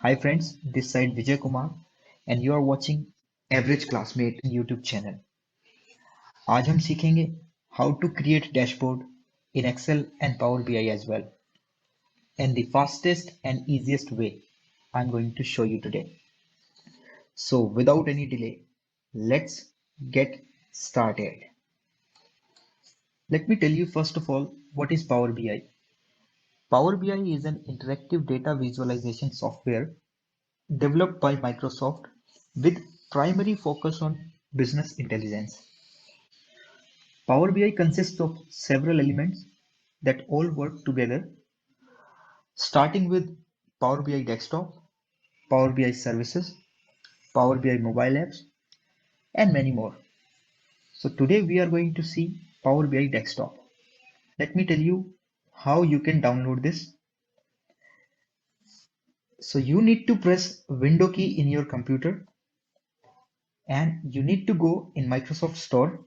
Hi friends, this side Vijay Kumar and you are watching Average Classmate YouTube channel. आज हम सीखेंगे how to create dashboard in Excel and Power BI as well. And the fastest and easiest way I'm going to show you today. So without any delay, let's get started. Let me tell you first of all what is Power BI. Power BI is an interactive data visualization software developed by Microsoft with primary focus on business intelligence. Power BI consists of several elements that all work together, starting with Power BI Desktop, Power BI Services, Power BI Mobile Apps, and many more. So today we are going to see Power BI Desktop. Let me tell you how you can download this. So you need to press Window key in your computer and you need to go in Microsoft Store.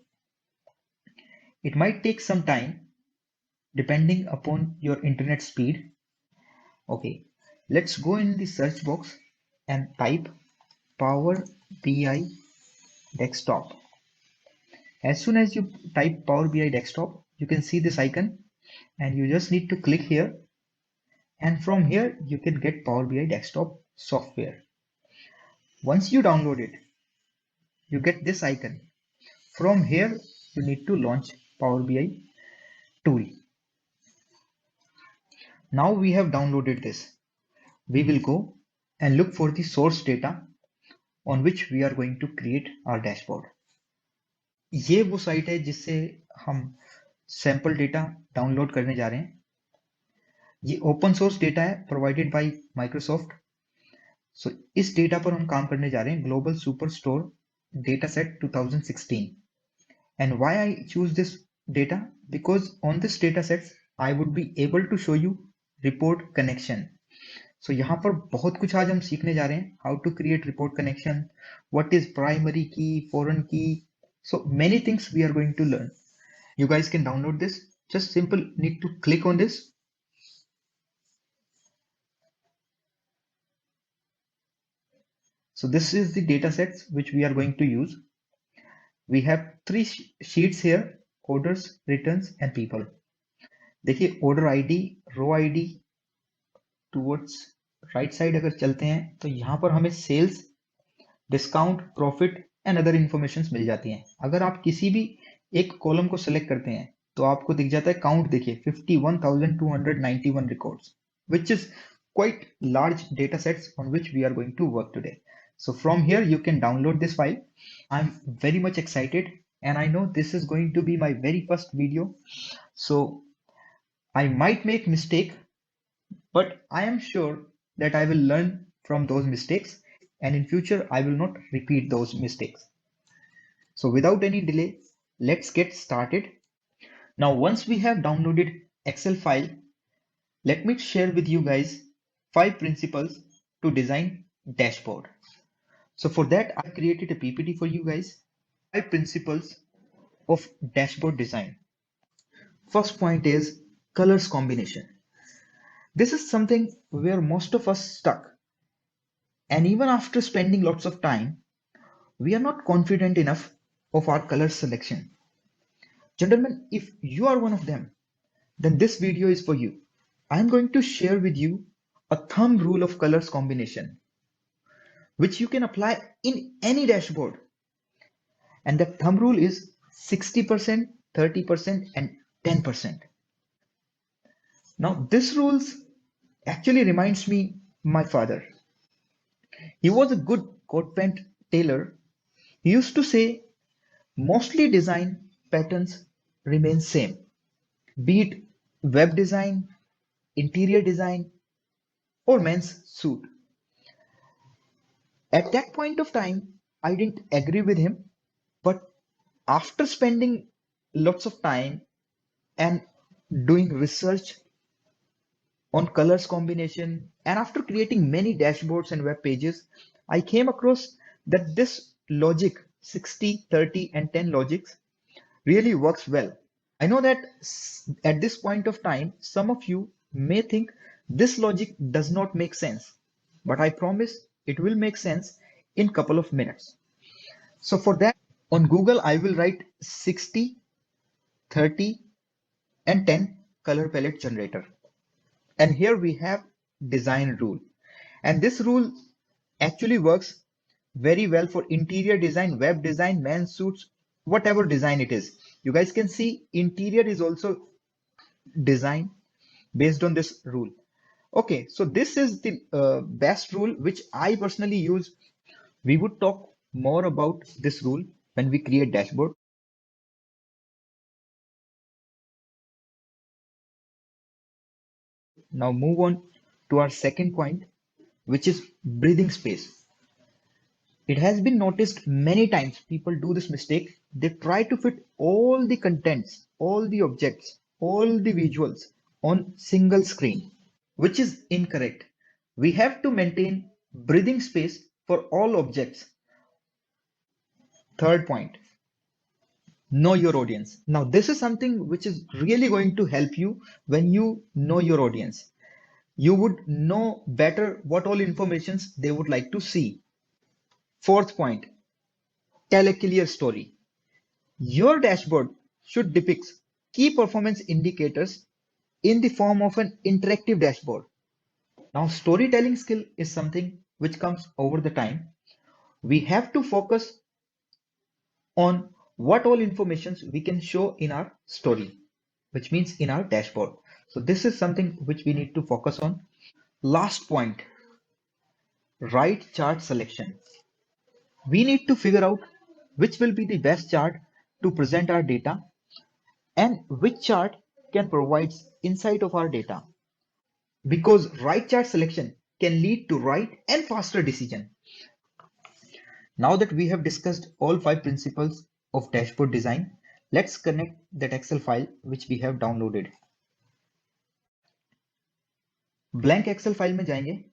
It might take some time depending upon your internet speed. Okay, let's go in the search box and type Power BI Desktop. As soon as you type Power BI Desktop, you can see this icon and you just need to click here, and from here you can get Power BI Desktop software. Once you download it, you get this icon. From here you need to launch Power BI tool. Now we have downloaded this. We will go and look for the source data on which we are going to create our dashboard. ये वो site है जिससे हम sample data download करने जा रहे हैं. ये ओपन सोर्स डेटा है प्रोवाइडेड बाय माइक्रोसॉफ्ट. सो इस डेटा पर हम काम करने जा रहे हैं, global superstore data set 2016. And why I choose this data? Because on this data sets I would be able to show you report connection. So यहाँ पर बहुत कुछ आज हम सीखने जा रहे हैं. How to create report connection, what is primary key, foreign key. So many things we are going to learn. You guys can download this. Just simple need to click on this. So this is the data sets which we are going to use. We have three sheets here: orders, returns and people. देखिए order ID, row ID towards right side अगर चलते हैं तो यहाँ पर हमें sales, discount, profit and other informations मिल जाती हैं. अगर आप किसी भी एक कॉलम को सिलेक्ट करते हैं तो आपको दिख जाता है काउंट. देखिए 51,291 records, which is quite large data sets on which we are going to work today. So from here you can download this file. I'm very much excited and I know this is going to be my very first video, so I might make mistake, but I am sure that I will learn from those mistakes and in future I will not repeat those mistakes. So without any delay, let's get started. Now once we have downloaded Excel file, let me share with you guys 5 principles to design dashboard. So for that I created a PPT for you guys. 5 principles of dashboard design. First point is colors combination. This is something where most of us stuck. And even after spending lots of time, we are not confident enough of our color selection. Gentlemen, if you are one of them, then this video is for you. I am going to share with you a thumb rule of colors combination, which you can apply in any dashboard. And that thumb rule is 60%, 30% and 10%. Now this rules actually reminds me my father. He was a good coat pant tailor. He used to say mostly design patterns remain same, be it web design, interior design or men's suit. At that point of time, I didn't agree with him, but after spending lots of time and doing research on colors combination and after creating many dashboards and web pages, I came across that this logic 60, 30 and 10 logics really works well. I know that at this point of time, some of you may think this logic does not make sense. but I promise it will make sense in couple of minutes. So for that, on Google, I will write 60, 30, and 10 color palette generator. And here we have design rule. And this rule actually works very well for interior design, web design, men's suits, whatever design it is. You guys can see interior is also designed based on this rule. Okay, so this is the best rule which I personally use. We would talk more about this rule when we create dashboard. Now move on to our second point, which is breathing space. It has been noticed many times people do this mistake. They try to fit all the contents, all the objects, all the visuals on single screen, which is incorrect. We have to maintain breathing space for all objects. Third point, know your audience. Now, this is something which is really going to help you when you know your audience. You would know better what all informations they would like to see. Fourth point, tell a clear story. Your dashboard should depict key performance indicators in the form of an interactive dashboard. Now, storytelling skill is something which comes over the time. We have to focus on what all informations we can show in our story, which means in our dashboard. So this is something which we need to focus on. Last point, right chart selection. We need to figure out which will be the best chart to present our data and which chart can provide insight of our data, because right chart selection can lead to right and faster decision. Now that we have discussed all 5 principles of dashboard design, let's connect that Excel file which we have downloaded. Blank Excel file में जाएंगे,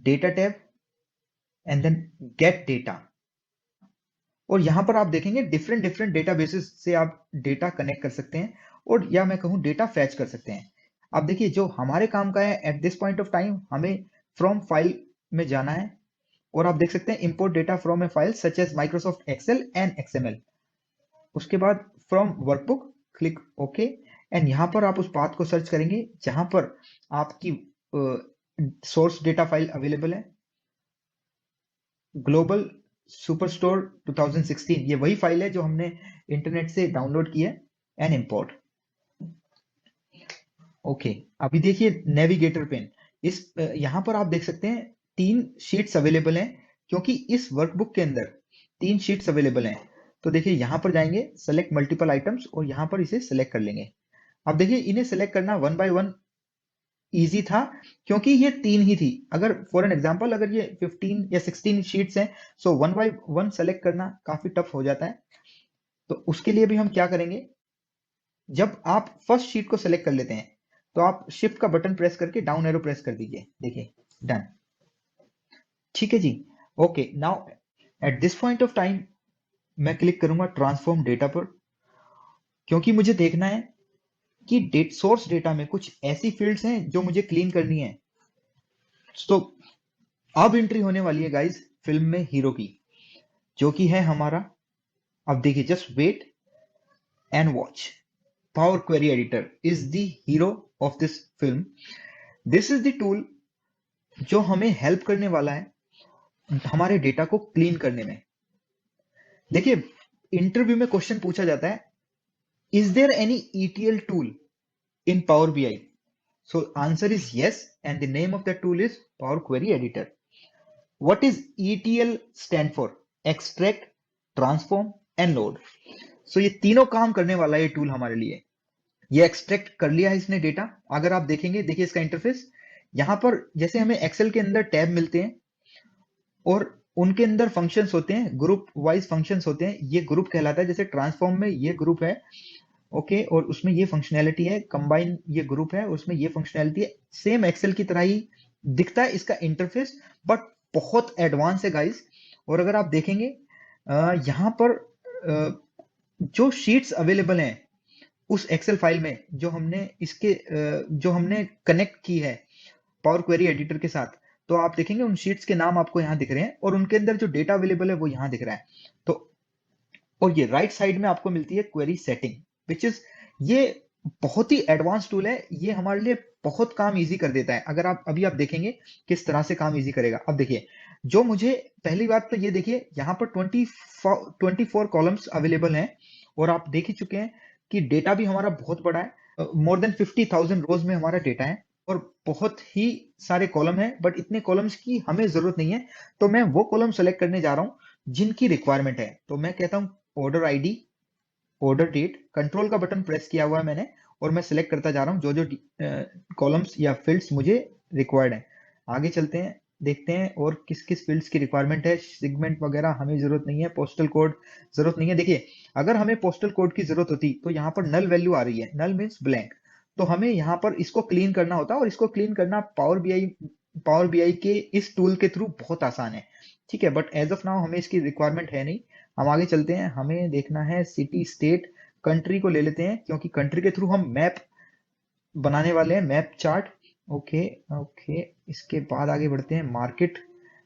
data tab and then get data, और यहां पर आप देखेंगे different databases से आप data connect कर सकते हैं, और या मैं कहूं डेटा फैच कर सकते हैं। आप देखिए जो हमारे काम का है at this point of time, हमें फ्रॉम फाइल में जाना है और आप देख सकते हैं import data from a file such as Microsoft Excel and XML. उसके बाद from workbook click okay, and यहां पर आप उस पाथ को सर्च करेंगे जहां पर आपकी सोर्स डेटा फाइल अवेलेबल है, ग्लोबल सुपरस्टोर 2016, ये वही फाइल है जो हमने इंटरनेट से डाउनलोड की है, एंड इंपोर्ट। ओके, अभी देखिए नेविगेटर पेन, इस यहां पर आप देख सकते हैं 3 शीट्स अवेलेबल हैं, क्योंकि इस वर्कबुक के अंदर 3 शीट्स अवेलेबल हैं। तो देखिए यहां पर जाएंगे, सेलेक्ट मल्टीपल आइटम्स, और यहां पर इसे सेलेक्ट कर लेंगे। अब देखिए इन्हें सेलेक्ट करना 1 बाय 1 इजी था, क्योंकि ये 3 ही थी। अगर फॉर एन एग्जांपल अगर ये 15 या 16 शीट्स हैं, सो 1 बाय 1 सेलेक्ट करना काफी टफ हो जाता है। तो उसके लिए भी हम क्या करेंगे, जब आप फर्स्ट शीट को सेलेक्ट कर लेते हैं तो आप शिफ्ट का बटन प्रेस करके डाउन एरो प्रेस कर दीजिए, देखिए डन। ठीक है जी। Okay, now at this point of time मैं क्लिक करूंगा ट्रांसफॉर्म डेटा पर, क्योंकि मुझे देखना है कि सोर्स डेटा में कुछ ऐसी फील्ड्स हैं जो मुझे क्लीन करनी है। तो अब एंट्री होने वाली है गाइस फिल्म में हीरो की, जो कि है हमारा, अब देखिए just wait and watch. Power query editor is the hero of this film. This is the tool जो हमें हेल्प करने वाला है हमारे डेटा को क्लीन करने में। देखिए इंटरव्यू में क्वेश्चन पूछा जाता है, is there any ETL tool in power BI? So answer is yes, and the name of the tool is Power Query Editor. What is ETL stand for? Extract, Transform and Load. So ये तीनों काम करने वाला ये tool हमारे लिए। ये extract कर लिया है इसने डेटा। अगर आप देखेंगे, देखिए इसका इंटरफेस, यहाँ पर जैसे हमें एक्सेल के अंदर टैब मिलते हैं और उनके अंदर फंक्शंस होते हैं, ग्रुप वाइज फंक्शंस होते हैं, ये ग्रुप कहलाता है। जैसे ट्रांसफॉर्म में ये ग्रुप है, ओके, और उसमें ये फंक्शनैलिटी है, कंबाइन ये ग्रुप है, उसमें ये फंक्शनैलिटी है। सेम एक्सेल की तरह ही दिखता है इसका इंटरफेस, बट बहुत एडवांस है गाइस। और अगर आप देखेंगे यहाँ पर जो शीट्स अवेलेबल हैं उस एक्सेल फाइल में जो हमने कनेक्ट की है पावर क्वेरी एडिटर के साथ, तो आप देखेंगे उन शीट्स के नाम आपको यहाँ दिख रहे हैं और उनके अंदर जो डेटा अवेलेबल है वो यहाँ दिख रहा है। तो और ये राइट साइड में आपको मिलती है क्वेरी सेटिंग, विच इज ये बहुत ही एडवांस टूल है। ये हमारे लिए बहुत काम इजी कर देता है। अगर आप अभी आप देखेंगे किस तरह से काम इजी करेगा। अब देखिए, जो मुझे पहली बात तो ये देखिए, यहाँ पर 24 कॉलम्स अवेलेबल हैं और आप देख ही चुके हैं कि डेटा भी हमारा बहुत बड़ा है। मोर देन 50,000 रोज में हमारा डेटा है और बहुत ही सारे कॉलम है, बट इतने कॉलम्स की हमें जरूरत नहीं है। तो मैं वो कॉलम सेलेक्ट करने जा रहा हूँ जिनकी रिक्वायरमेंट है। तो मैं कहता हूँ order ID, order date, control का बटन प्रेस किया हुआ है मैंने और मैं सिलेक्ट करता जा रहा हूँ जो जो कॉलम्स या फील्ड्स मुझे रिक्वायर्ड है। आगे चलते हैं, देखते हैं और किस किस फील्ड्स की रिक्वायरमेंट है। सेगमेंट वगैरह हमें जरूरत नहीं है, पोस्टल कोड जरूरत नहीं है। देखिए, अगर हमें पोस्टल कोड की जरूरत होती तो यहाँ पर नल वैल्यू आ रही है, नल मीन्स ब्लैंक, तो हमें यहाँ पर इसको क्लीन करना होता और इसको क्लीन करना पावर बीआई के इस टूल के थ्रू बहुत आसान है। ठीक है, बट एज ऑफ नाउ हमें इसकी रिक्वायरमेंट है नहीं। हम आगे चलते हैं, हमें देखना है सिटी, स्टेट, कंट्री को ले लेते हैं क्योंकि कंट्री के थ्रू हम मैप बनाने वाले हैं, मैप चार्ट। ओके, ओके, इसके बाद आगे बढ़ते हैं, मार्केट।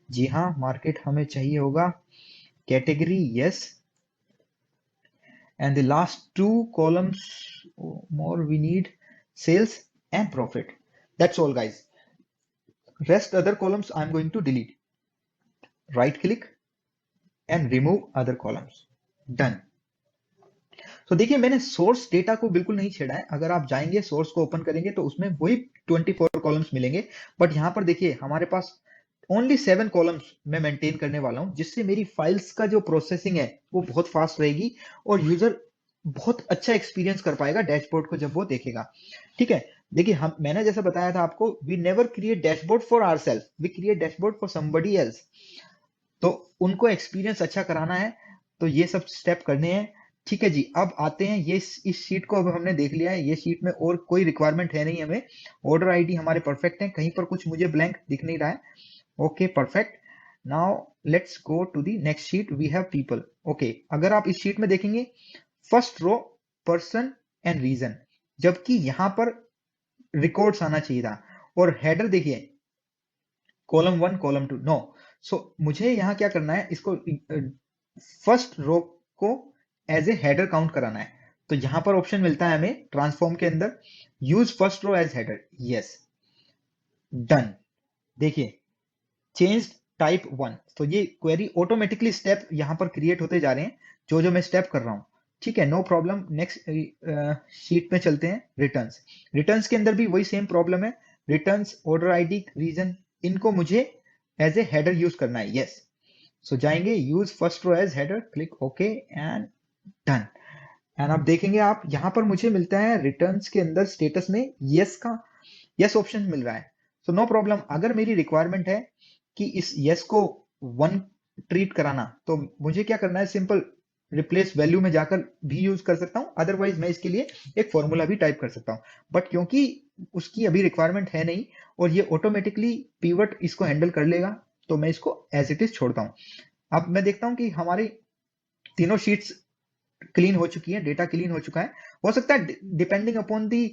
जी हाँ, मार्केट हमें चाहिए होगा। Category, yes, and the last two columns more we need, sales and profit. That's all guys, rest other columns I am going to delete. Right click and remove other columns, done. तो देखिए, मैंने source data को बिल्कुल नहीं छेड़ा है। अगर आप जाएंगे सोर्स को ओपन करेंगे तो उसमें वही 24 कॉलम्स मिलेंगे, बट यहाँ पर देखिए हमारे पास ओनली 7 कॉलम्स मैं मेंटेन करने वाला हूँ, जिससे मेरी फाइल्स का जो प्रोसेसिंग है वो बहुत फास्ट रहेगी और यूजर बहुत अच्छा एक्सपीरियंस कर पाएगा डैशबोर्ड को जब वो देखेगा। ठीक है, देखिए, हम मैंने जैसा बताया था आपको, we never create dashboard for ourselves, we create dashboard for somebody else. तो उनको एक्सपीरियंस अच्छा कराना है, तो ये सब स्टेप करने हैं। ठीक है जी, अब आते हैं, ये इस शीट को अब हमने देख लिया है। ये शीट में और कोई रिक्वायरमेंट है नहीं हमें। ऑर्डर आईडी हमारे परफेक्ट है, कहीं पर कुछ मुझे ब्लैंक दिख नहीं रहा है। Okay, perfect. Now let's go to the next sheet, we have people. Okay, अगर आप इस शीट में देखेंगे, first row person and region, जबकि यहां पर रिकॉर्ड्स आना चाहिए था। और हेडर देखिए, कॉलम 1, कॉलम 2, नो। सो मुझे यहाँ क्या करना है, इसको फर्स्ट रो को एज ए हेडर काउंट कराना है। तो यहां पर ऑप्शन मिलता है हमें ट्रांसफॉर्म के अंदर, use first row as header, yes, done. देखिए, चेंज टाइप 1, तो ये क्वेरी ऑटोमेटिकली स्टेप यहां पर क्रिएट होते जा रहे हैं जो जो मैं स्टेप कर रहा हूं। ठीक है, नो प्रॉब्लम। नेक्स्ट शीट में चलते हैं, रिटर्न्स। रिटर्न्स के अंदर भी वही सेम प्रॉब्लम है, रिटर्न्स, ऑर्डर आईडी, रीजन, इनको मुझे एज ए हेडर यूज करना है, यस। सो जाएंगे, use first row as header, click okay and done. And अब देखेंगे आप, यहां पर मुझे मिलता है रिटर्न्स के अंदर स्टेटस में यस का, यस ऑप्शन मिल रहा है। सो नो प्रॉब्लम, अगर मेरी रिक्वायरमेंट है कि इस यस को 1 ट्रीट कराना, तो मुझे क्या करना है, सिंपल रिप्लेस वैल्यू में जाकर भी यूज कर सकता हूं, अदरवाइज मैं इसके लिए एक फॉर्मूला भी टाइप कर सकता हूं। बट क्योंकि उसकी अभी रिक्वायरमेंट है नहीं और ये ऑटोमेटिकली पीवट इसको हैंडल कर लेगा, तो मैं इसको एज इट इज छोड़ता हूं। अब मैं देखता हूं कि हमारी तीनों शीट्स क्लीन हो चुकी है, डेटा क्लीन हो चुका है। हो सकता है depending upon the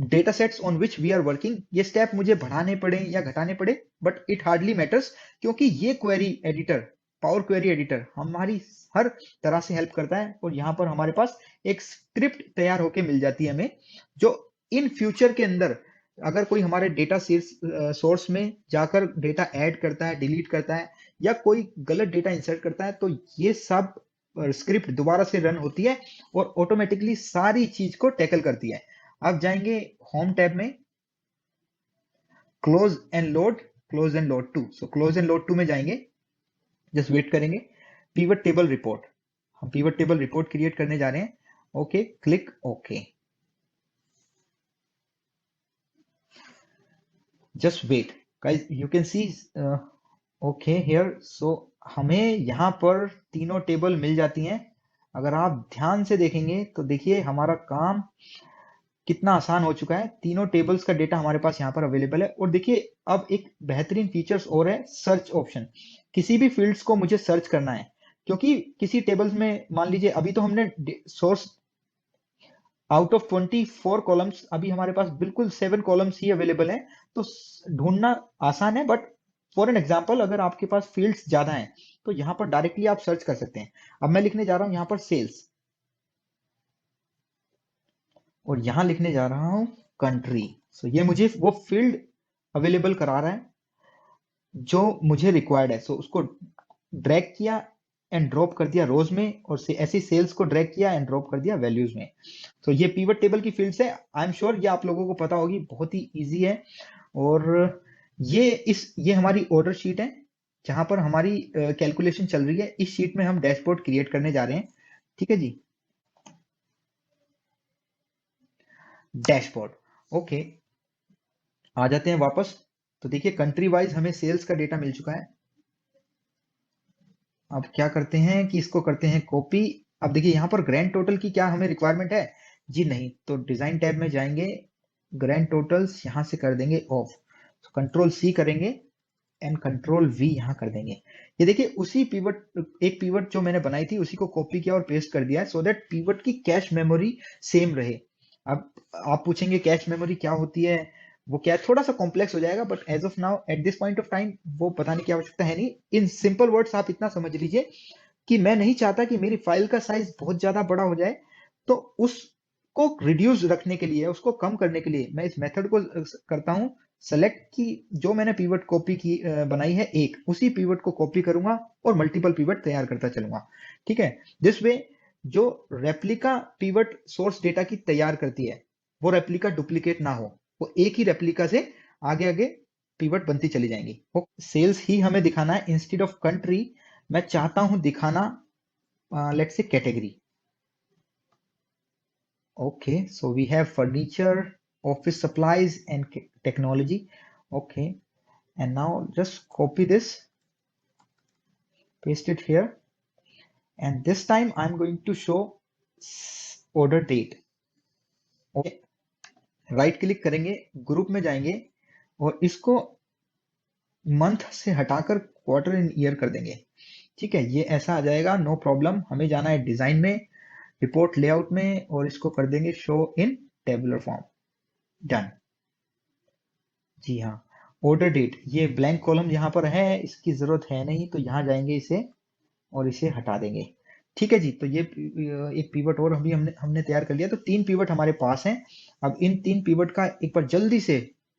data sets on which we are working, ये स्टेप मुझे बढ़ाने पड़े या घटाने पड़े, बट इट हार्डली मैटर्स, क्योंकि ये query editor, power query editor हमारी हर तरह से हेल्प करता है। और यहाँ पर हमारे पास एक स्क्रिप्ट तैयार होके मिल जाती है हमें, जो इन फ्यूचर के अंदर अगर कोई हमारे डेटा सोर्स में जाकर डेटा ऐड करता है, डिलीट करता है या कोई गलत डेटा इंसर्ट करता है, तो ये सब स्क्रिप्ट दोबारा से रन होती है और ऑटोमेटिकली सारी चीज को टैकल करती है। अब जाएंगे होम टैब में, close and load, close and load to. So close and load to में जाएंगे, जस्ट वेट करेंगे। पीवट टेबल रिपोर्ट, हम पीवट टेबल रिपोर्ट क्रिएट करने जा रहे हैं। Okay, click okay, just wait guys, you can see okay here. So हमें यहाँ पर तीनों टेबल मिल जाती हैं। अगर आप ध्यान से देखेंगे तो देखिए हमारा काम कितना आसान हो चुका है। तीनों टेबल्स का डेटा हमारे पास यहाँ पर अवेलेबल है। और देखिए, अब एक बेहतरीन फीचर्स और है, सर्च ऑप्शन। किसी भी फील्ड्स को मुझे सर्च करना है, क्योंकि किसी टेबल्स में मान लीजिए अभी तो हमने सोर्स आउट ऑफ 24 कॉलम्स अभी हमारे पास बिल्कुल 7 कॉलम्स ही अवेलेबल हैं, तो ढूंढना आसान है। बट फॉर एन एग्जांपल अगर आपके पास फील्ड्स ज्यादा हैं तो यहाँ पर डायरेक्टली आप सर्च कर सकते हैं। अब मैं लिखने जा रहा हूँ यहाँ पर सेल्स, और यहाँ लिखने जा रहा हूँ कंट्री। सो ये मुझे वो फील्ड अवेलेबल करा रहा है जो मुझे रिक्वायर्ड है। सो उसको ड्रैग किया एंड ड्रॉप कर दिया रोज में, और से ऐसे सेल्स को ड्रैग किया एंड ड्रॉप कर दिया वैल्यूज में। तो ये पिवट टेबल की फील्ड्स है। आई एम श्योर ये आप लोगों को पता होगी, बहुत ही इजी है। और ये हमारी ऑर्डर शीट है जहां पर हमारी कैलकुलेशन चल रही है। इस शीट में हम डैशबोर्ड क्रिएट करने जा रहे हैं। ठीक है जी, डैशबोर्ड। ओके, आ जाते हैं वापस। तो देखिए कंट्री वाइज हमें सेल्स का डेटा मिल चुका है। अब क्या करते हैं कि इसको करते हैं कॉपी। अब देखिए यहाँ पर ग्रैंड टोटल की क्या हमें रिक्वायरमेंट है जी? नहीं। तो डिजाइन टैब में जाएंगे, ग्रैंड टोटल्स यहाँ से कर देंगे ऑफ। तो कंट्रोल सी करेंगे एंड कंट्रोल वी यहाँ कर देंगे। ये देखिए उसी पीवट, एक पीवट जो मैंने बनाई थी उसी को कॉपी किया और पेस्ट कर दिया है, सो दैट पीवट की कैश मेमोरी सेम रहे। अब आप पूछेंगे कैश मेमोरी क्या होती है, वो क्या है? थोड़ा सा कॉम्प्लेक्स हो जाएगा, but as of now at this point of time वो बताने की आवश्यकता है नहीं। इन सिंपल वर्ड्स आप इतना समझ लीजिए कि मैं नहीं चाहता कि मेरी फाइल का साइज बहुत ज्यादा बड़ा हो जाए, तो उसको रिड्यूस रखने के लिए, उसको कम करने के लिए मैं इस मेथड को करता हूं सेलेक्ट, की जो मैंने पीवट कॉपी की बनाई है एक, उसी पीवट को कॉपी करूंगा और मल्टीपल पीवट तैयार करता चलूंगा। ठीक है, दिस वे जो रेप्लिका पीवट सोर्स डेटा की तैयार करती है वो रेप्लिका डुप्लीकेट ना हो, वो एक ही रेप्लिका से आगे आगे पीवट बनती चली जाएंगी। वो सेल्स ही हमें दिखाना है इंस्टेड ऑफ कंट्री। मैं चाहता हूं दिखाना let's say category. Okay, so we have furniture, office supplies and technology. Okay, and now just copy this, paste it here, and this time I'm going to show order date. Okay, right click करेंगे, group में जाएंगे और इसको month से हटाकर quarter in year कर देंगे। ठीक है, ये ऐसा आ जाएगा, नो प्रॉब्लम। हमें जाना है डिजाइन में, रिपोर्ट लेआउट में, और इसको कर देंगे show in tabular form. Done. जी हाँ, ऑर्डर डेट, ये ब्लैंक कॉलम यहाँ पर है, इसकी जरूरत है नहीं, तो यहाँ जाएंगे इसे और इसे हटा देंगे। ठीक है जी, तो ये एक पीवट और अभी हमने तैयार कर लिया। तो 3 पीवट हमारे पास हैं। अब इन 3 पीवट का एक बार जल्दी से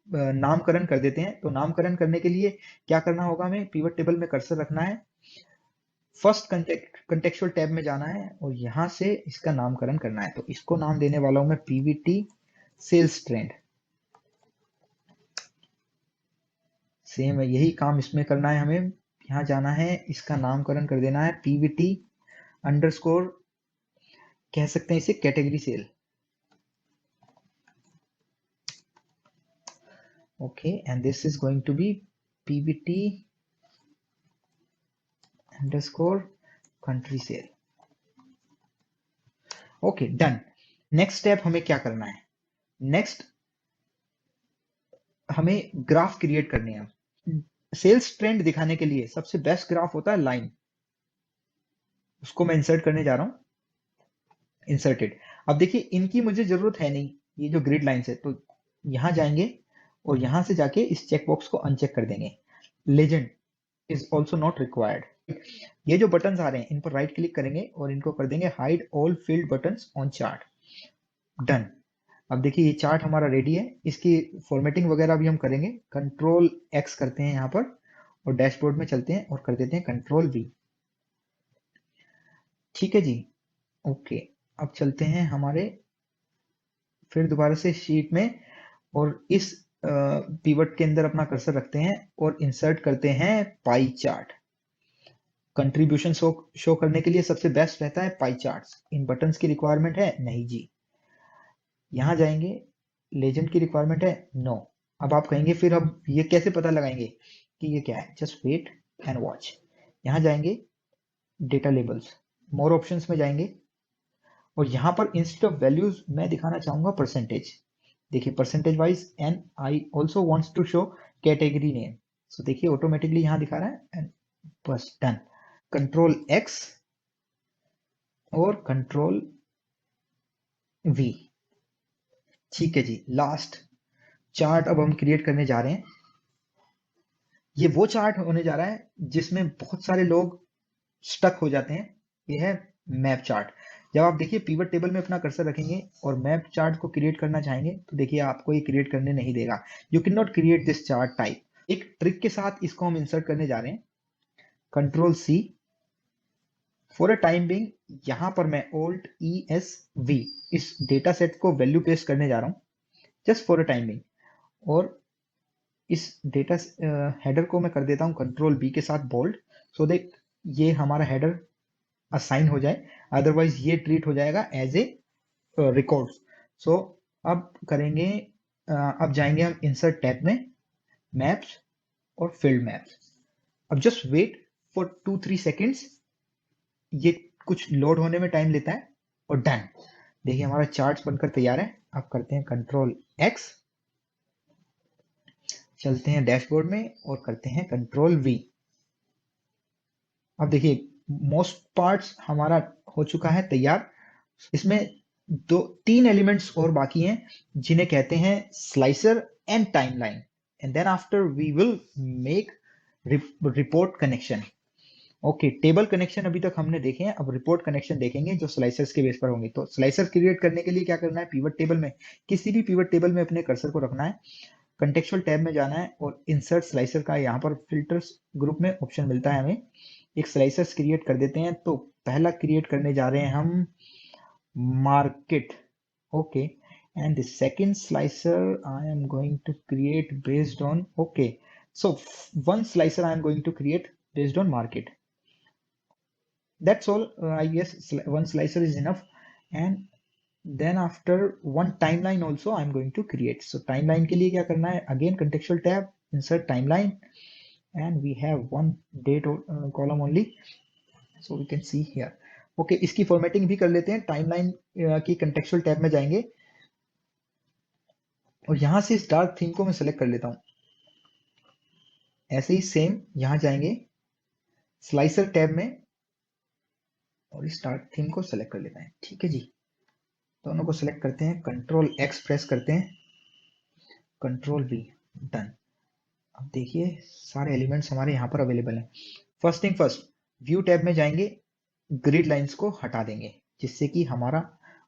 नामकरण कर देते हैं। तो नामकरण करने के लिए क्या करना होगा, हमें पीवट टेबल में कर्सर रखना है, फर्स्ट कंटेक्चुअल टैब में जाना है और यहां से इसका नामकरण करना है। तो इसको नाम देने वाला हूं मैं पीवीटी सेल्स ट्रेंड। सेम है, यही काम इसमें करना है हमें। यहाँ जाना है, इसका नामकरण कर देना है पीवीटी अंडरस्कोर, कह सकते हैं इसे category sale. Okay, and this is going to be pvt underscore country sale. Okay, done. Next step हमें क्या करना है? नेक्स्ट हमें ग्राफ क्रिएट करने हैं। सेल्स ट्रेंड दिखाने के लिए सबसे बेस्ट ग्राफ होता है लाइन, उसको मैं इंसर्ट करने जा रहा हूं, इंसर्टेड। अब देखिए इनकी मुझे जरूरत है नहीं, ये जो ग्रिड लाइंस है, तो यहां जाएंगे और यहां से जाके इस चेकबॉक्स को अनचेक कर देंगे। Legend is also not required. ये जो बटन्स आ रहे हैं इन पर राइट क्लिक करेंगे और इनको कर देंगे hide all field buttons on chart. Done. अब देखिए ये चार्ट हमारा रेडी है, इसकी फॉर्मेटिंग वगैरह भी हम करेंगे। कंट्रोल एक्स करते हैं यहाँ पर और डैशबोर्ड में चलते हैं और कर देते हैं कंट्रोल वी। ठीक है जी, ओके। अब चलते हैं हमारे फिर दोबारा से शीट में और इस पीवट के अंदर अपना कर्सर रखते हैं और इंसर्ट करते हैं पाई चार्ट। कंट्रीब्यूशन शो करने के लिए सबसे बेस्ट रहता है पाई चार्ट्स। इन बटन्स की रिक्वायरमेंट है नहीं जी। यहां जाएंगे, लेजेंड की रिक्वायरमेंट है नो। अब आप कहेंगे फिर अब ये कैसे पता लगाएंगे कि ये क्या है? Just wait and watch. यहां जाएंगे, डेटा लेबल्स, मोर ऑप्शंस में जाएंगे और यहां पर इंस्टेड ऑफ वैल्यूज मैं दिखाना चाहूंगा परसेंटेज। देखिए percentage wise and I also wants to show category name. So देखिए ऑटोमेटिकली यहां दिखा रहा है एंड बस डन। कंट्रोल एक्स और कंट्रोल वी। ठीक है जी, लास्ट चार्ट अब हम क्रिएट करने जा रहे हैं। ये वो चार्ट होने जा रहा है जिसमें बहुत सारे लोग स्टक हो जाते हैं। ये है मैप चार्ट। जब आप देखिए पिवट टेबल में अपना कर्सर रखेंगे और मैप चार्ट को क्रिएट करना चाहेंगे तो देखिए आपको ये क्रिएट करने नहीं देगा। You can not create this chart type. एक ट्रिक के साथ इसको हम इंसर्ट करने जा रहे हैं। Control C. For a time being यहां पर मैं Alt ES V इस डेटा सेट को वैल्यू पेस्ट करने जा रहा हूं just for a time being. और इस डेटा हेडर को मैं कर देता हूं कंट्रोल बी के साथ बोल्ड, सो दैट ये हमारा हेडर असाइन हो जाए, अदरवाइज ये ट्रीट हो जाएगा एज ए रिकॉर्ड। सो अब करेंगे, अब जाएंगे हम इंसर्ट टैब में, मैप्स और फील्ड मैप्स। अब जस्ट वेट फॉर 2-3 सेकेंड्स, ये कुछ लोड होने में टाइम लेता है और डन। देखिए हमारा चार्ट बनकर तैयार है। अब करते हैं कंट्रोल एक्स, चलते हैं डैशबोर्ड में और करते हैं कंट्रोल वी। अब देखिए मोस्ट पार्ट्स हमारा हो चुका है तैयार। इसमें 3 एलिमेंट्स और बाकी हैं जिन्हें कहते हैं slicer and timeline, and then after we will make report connection. Okay, table connection अभी तक हमने देखे हैं, अब रिपोर्ट कनेक्शन देखेंगे जो स्लाइसर्स के बेस पर होंगे। तो स्लाइसर क्रिएट करने के लिए क्या करना है, पिवट टेबल में, किसी भी पिवट टेबल में अपने कर्सर को रखना है, कंटेक्चुअल टैब में जाना है और इंसर्ट स्लाइसर का यहाँ पर फिल्टर्स ग्रुप में ऑप्शन मिलता है हमें। एक स्लाइसर्स क्रिएट कर देते हैं। तो पहला क्रिएट करने जा रहे हैं हम market. Okay, and the second slicer I am going to create based on, okay, so one slicer I am going to create based on market. That's all. I guess one slicer is enough. And then after one timeline also I am going to create. So timeline के लिए क्या करना है, again contextual tab, insert timeline, and we have one date column only, so we can see here. Okay इसकी formatting भी कर लेते हैं। टाइमलाइन की कंटेक्चुअल टैब में जाएंगे और यहां से इस डार्क थीम को मैं सेलेक्ट कर लेता हूं। ऐसे ही सेम यहां जाएंगे स्लाइसर टैब में और इस डार्क थीम को सेलेक्ट कर लेते हैं। ठीक है जी, दोनों को सेलेक्ट करते हैं, कंट्रोल एक्स प्रेस करते हैं, कंट्रोल वी, डन। अब देखिए सारे एलिमेंट्स हमारे यहाँ पर अवेलेबल हैं। First thing first, view tab में जाएंगे, ग्रिड लाइंस को हटा देंगे जिससे कि हमारा,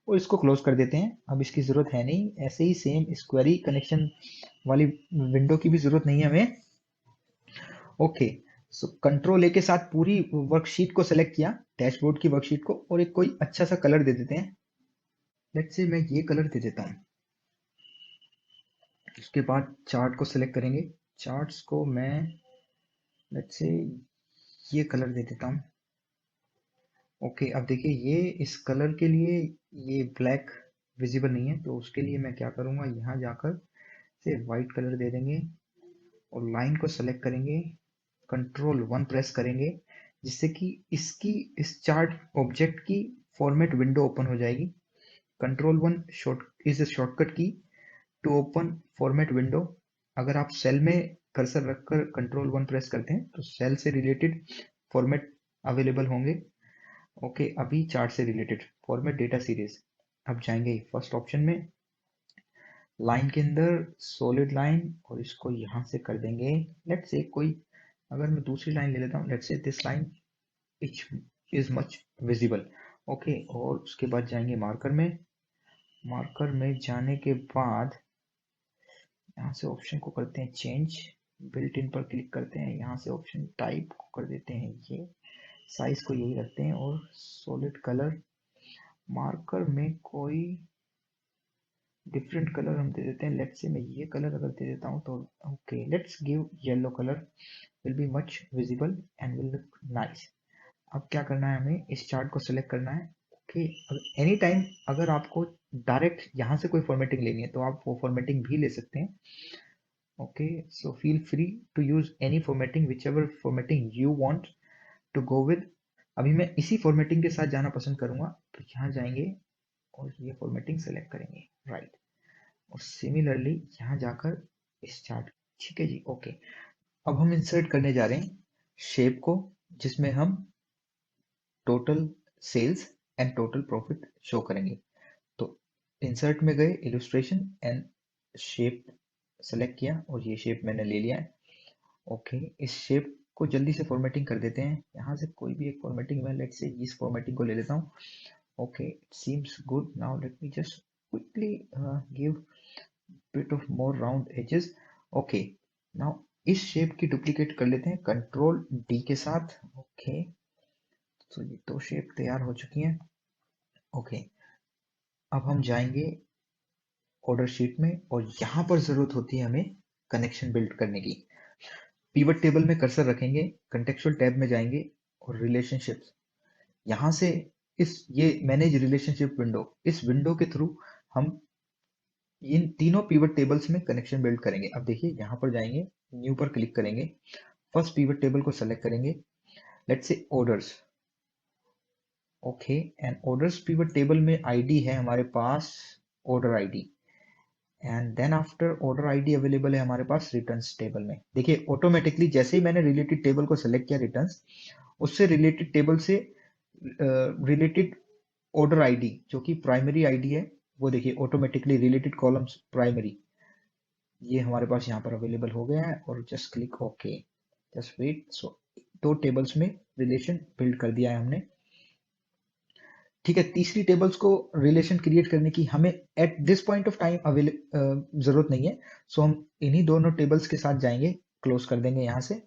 और इसको क्लोज कर देते हैं, अब इसकी जरूरत है नहीं। ऐसे ही सेम इस क्वेरी कनेक्शन वाली विंडो की भी जरूरत नहीं है हमें। ओके, सो कंट्रोल ए के साथ पूरी वर्कशीट को सेलेक्ट किया, डैशबोर्ड की वर्कशीट को, और एक कोई अच्छा सा कलर दे देते हैं। लेट्स से मैं ये कलर दे देता हूँ। उसके बाद चार्ट को सेलेक्ट करेंगे, चार्ट्स को मैं लेट्स से ये कलर दे देता हूँ। ओके, अब देखिए ये इस कलर के लिए ये ब्लैक विजिबल नहीं है, तो उसके लिए मैं क्या करूँगा, यहाँ जाकर से वाइट कलर दे देंगे और लाइन को सेलेक्ट करेंगे, कंट्रोल 1 प्रेस करेंगे, जिससे कि इसकी इस चार्ट ऑब्जेक्ट की फॉर्मेट विंडो ओपन हो जाएगी। Control 1 short is a shortcut की टू ओपन फॉर्मेट विंडो। अगर आप सेल में कर्सर रखकर कंट्रोल 1 प्रेस करते हैं तो सेल से रिलेटेड फॉर्मेट अवेलेबल होंगे। ओके, अभी चार्ट से रिलेटेड फॉर्मेट डेटा सीरीज। अब जाएंगे फर्स्ट ऑप्शन में, लाइन के अंदर सॉलिड लाइन, और इसको यहां से कर देंगे लेट्स से कोई, अगर मैं दूसरी लाइन ले लेता हूँ, let's say this line is much visible. Okay, और उसके बाद जाएंगे मार्कर में, मार्कर में जाने के बाद यहाँ से ऑप्शन को करते हैं चेंज, बिल्ट इन पर क्लिक करते हैं, यहाँ से ऑप्शन टाइप को कर देते हैं ये, साइज को यही रखते हैं, और सॉलिड कलर मार्कर में कोई डिफरेंट कलर हम दे देते हैं। लेट्स से मैं ये कलर अगर दे देता हूँ तो okay, let's give yellow colour, will be much visible and will look nice. अब क्या करना है, हमें इस चार्ट को सिलेक्ट करना है। ओके, एनी टाइम अगर आपको डायरेक्ट यहाँ से कोई फॉर्मेटिंग लेनी है तो आप वो फॉर्मेटिंग भी ले सकते हैं। Okay, so feel free to use any formatting, whichever formatting you want to go with. अभी मैं इसी फॉर्मेटिंग के साथ जाना पसंद करूंगा, तो यहाँ जाएंगे और ये फॉर्मेटिंग सेलेक्ट करेंगे, राइट, और सिमिलरली यहाँ जाकर इस चार्ट। ठीक है जी, ओके। अब हम इंसर्ट करने जा रहे हैं शेप को, जिसमें हम total sales and total profit show करेंगे। तो इंसर्ट में गए, इलस्ट्रेशन एंड शेप सेलेक्ट किया और ये शेप मैंने ले लिया है। ओके, इस शेप को जल्दी से फॉर्मेटिंग कर देते हैं। यहाँ से कोई भी एक फॉर्मेटिंग मैं लेट्स से इस फॉर्मेटिंग को ले लेता हूँ। Okay, it seems good. Now let me just quickly give bit of more round edges. Okay, now इस शेप की डुप्लीकेट कर लेते हैं कंट्रोल डी के साथ। ओके, तो ये दो शेप तैयार हो चुकी हैं। ओके, अब हम जाएंगे ऑर्डर शीट में और यहाँ पर जरूरत होती है हमें कनेक्शन बिल्ड करने की। पिवट टेबल में कर्सर रखेंगे, कंटेक्चुअल टैब में जाएंगे और रिलेशनशिप्स, यहाँ से ये मैनेज रिलेशनशिप विंडो, इस विंडो के थ्रू हम इन तीनों पिवट टेबल्स में कनेक्शन बिल्ड करेंगे। अब देखिए यहाँ पर जाएंगे, न्यू पर क्लिक करेंगे, फर्स्ट पिवट टेबल को सेलेक्ट करेंगे, let's say orders. Okay, and orders pivot table में आईडी है हमारे पास order ID, and then after order ID available है हमारे पास रिटर्न्स टेबल में। देखिए ऑटोमेटिकली जैसे ही मैंने रिलेटेड टेबल को सेलेक्ट किया रिटर्न्स, उससे रिलेटेड टेबल से रिलेटेड ऑर्डर आईडी जो कि प्राइमरी आईडी है, वो देखिए ऑटोमेटिकली रिलेटेड कॉलम्स प्राइमरी ये हमारे पास यहाँ पर अवेलेबल हो गया है। और just click okay, just wait. So दो टेबल्स में रिलेशन बिल्ड कर दिया है हमने। ठीक है, तीसरी टेबल्स को रिलेशन क्रिएट करने की हमें eight this point of time जरूरत नहीं है। सो हम इन्हीं दोनों टेबल्स के साथ जाएंगे, क्लोज कर देंगे यहाँ से।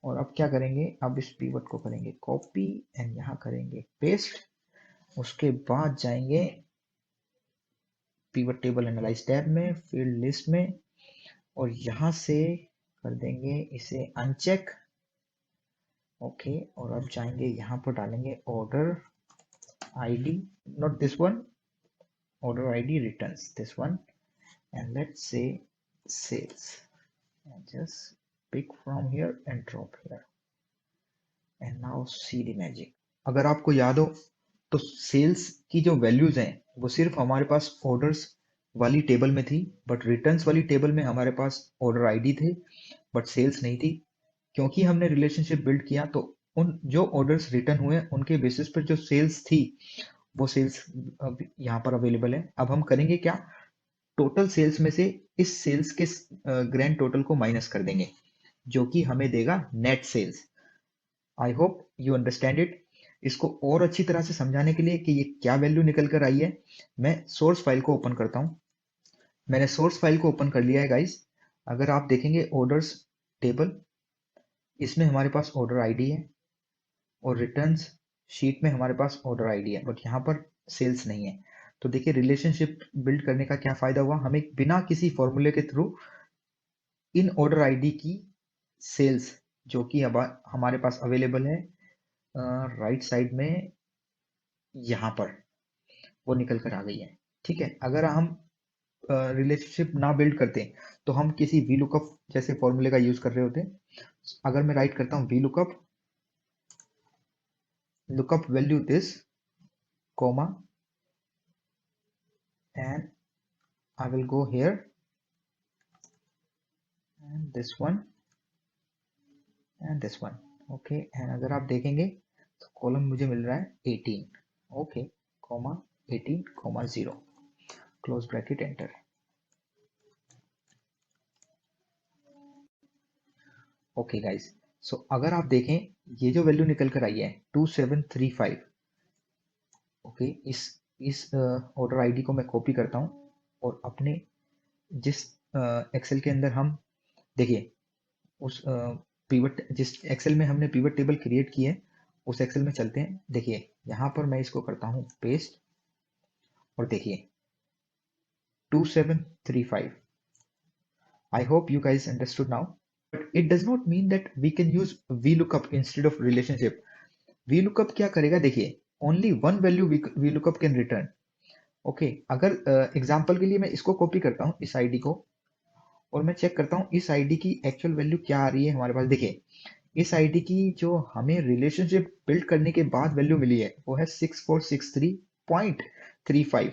और अब क्या करेंगे, अब इस पिवट को करेंगे कॉपी एंड यहाँ करेंगे पेस्ट। उसके बाद जाएंगे पिवट टेबल एनालाइज टैब में, फील्ड लिस्ट में, और यहाँ से कर देंगे इसे अनचेक। ओके, और अब जाएंगे यहाँ पर डालेंगे order ID, not this one, order ID returns this one, and let's say sales, and just pick from here and drop here, and now see the magic। अगर आपको याद हो तो सेल्स की जो वैल्यूज हैं वो सिर्फ हमारे पास ऑर्डर्स वाली टेबल में थी, बट रिटर्न्स वाली टेबल में हमारे पास ऑर्डर आईडी थे बट सेल्स नहीं थी। क्योंकि हमने रिलेशनशिप बिल्ड किया तो उन जो ऑर्डर्स रिटर्न हुए उनके बेसिस पर जो सेल्स थी वो सेल्स अब यहाँ पर अवेलेबल है। अब हम करेंगे क्या, टोटल सेल्स में से इस सेल्स के ग्रैंड टोटल को माइनस कर देंगे जो कि हमें देगा net sales. I hope you understand it. इसको और अच्छी तरह से समझाने के लिए कि ये क्या वैल्यू निकल कर आई है, मैं सोर्स फाइल को ओपन करता हूं। मैंने सोर्स फाइल को ओपन कर लिया है गाइस। अगर आप देखेंगे ऑर्डर्स टेबल, इसमें हमारे पास ऑर्डर आईडी है और रिटर्न्स शीट में हमारे पास ऑर्डर आईडी है, बट यहाँ पर सेल्स नहीं है। तो देखिए रिलेशनशिप बिल्ड करने का क्या फायदा हुआ, हमें बिना किसी फॉर्मूले के थ्रू इन ऑर्डर आईडी की सेल्स जो कि अब हमारे पास अवेलेबल है राइट साइड में यहाँ पर, वो निकल कर आ गई है। ठीक है, अगर हम रिलेशनशिप ना बिल्ड करते तो हम किसी वी लुकअप जैसे फॉर्मूले का यूज कर रहे होते। अगर मैं राइट करता हूँ V lookup value this comma, and I will go here and this one and this one। okay, and अगर आप देखेंगे तो कॉलम मुझे मिल रहा है 18। Okay, comma 18 comma 0, close bracket enter. Okay guys, so अगर आप देखें ये जो वैल्यू निकल कर आई है 2735। ओके, इस ऑर्डर आईडी को मैं कॉपी करता हूँ और अपने जिस एक्सेल के अंदर हम देखिए उस पिवट जिस एक्सेल में हमने पिवट टेबल क्रिएट की है उस एक्सेल में चलते हैं। देखिए यहाँ पर मैं इसको करता हूँ पेस्ट और देखिए 2735। I hope you guys understood now, but it does not mean that we can use VLOOKUP instead of relationship। VLOOKUP क्या करेगा, देखिए only one value VLOOKUP can return। Okay, अगर एग्जांपल के लिए मैं इसको कॉपी करता हूँ इस आईडी को और मैं चेक करता हूँ इस आईडी की एक्चुअल वैल्यू क्या आ रही है हमारे पास। देखिए इस आईडी की जो हमें रिलेशनशिप बिल्ड करने के बाद वैल्यू मिली है वो है 6463.35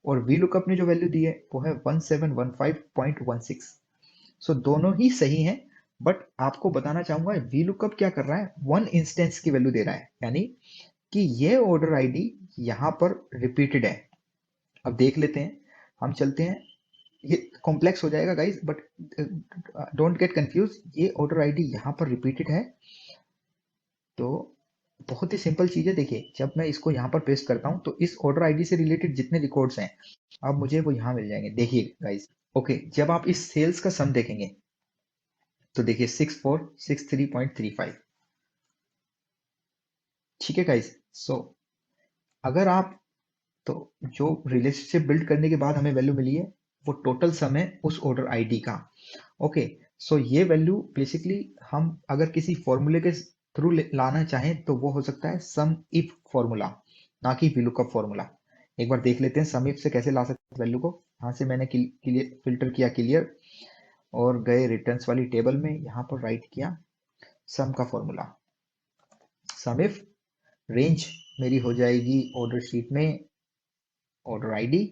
और VLOOKUP ने जो वैल्यू दी है वो है 1715.16। सो दोनों ही सही हैं, बट आपको बताना चाहूंगा VLOOKUP क्या कर रहा है, वन इंस्टेंस की वैल्यू दे रहा है, यानी कि ये ऑर्डर आईडी यहाँ पर रिपीटेड है। अब देख लेते हैं, हम चलते हैं, ये कॉम्प्लेक्स हो जाएगा guys, but don't get confuse, ये ऑर्डर आईडी यहाँ पर रिपीटेड है, तो बहुत ही सिंपल चीज है। देखिए जब मैं इसको यहाँ पर पेस्ट करता हूँ तो इस ऑर्डर आईडी से रिलेटेड जितने रिकॉर्ड्स हैं अब मुझे वो यहाँ मिल जाएंगे। देखिए गाइस, ओके, जब आप इस सेल्स का सम देखेंगे तो देखिए 6463.35, ठीक है गाइस। सो अगर आप, तो जो रिलेशनशिप बिल्ड करने के बाद हमें वैल्यू मिली है वो टोटल सम है उस ऑर्डर आईडी का। ओके, सो ये वैल्यू बेसिकली हम अगर किसी फॉर्मूले के थ्रू लाना चाहें तो वो हो सकता है सम इफ फॉर्मूला, ना कि वीलुकअप फॉर्मूला। एक बार देख लेते हैं सम इफ से कैसे ला सकते हैं वैल्यू को। यहाँ से मैंने क्लियर फिल्टर किया क्लियर, और गए रिटर्न्स वाली टेबल में, यहाँ पर राइट किया सम का फॉर्मूला। सम इफ रेंज मेरी हो जाएगी ऑर्डर शीट में order ID,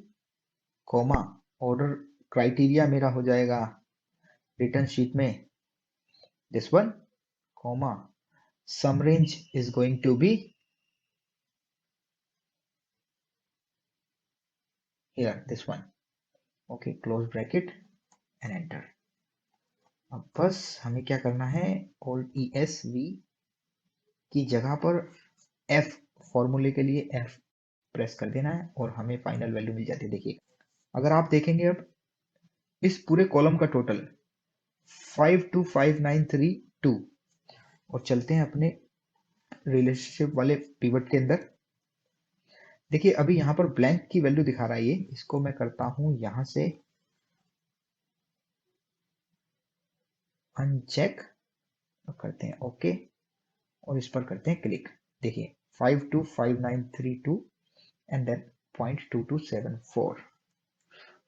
comma order criteria मेरा हो जाएगा रिटर्न शीट में this one, comma sum range is going to be here, this one, okay, close bracket and enter। अब बस हमें क्या करना है, Alt ESV की जगह पर F, फॉर्मूले के लिए F प्रेस कर देना है और हमें फाइनल वैल्यू मिल जाती है। देखिए अगर आप देखेंगे अब इस पूरे कॉलम का टोटल 525932, और चलते हैं अपने रिलेशनशिप वाले पिवट के अंदर। देखिए अभी यहाँ पर ब्लैंक की वैल्यू दिखा रहा है, ये इसको मैं करता हूं यहां से अनचेक, करते हैं ओके, और इस पर करते हैं क्लिक। देखिए 525932 and then 0.2274।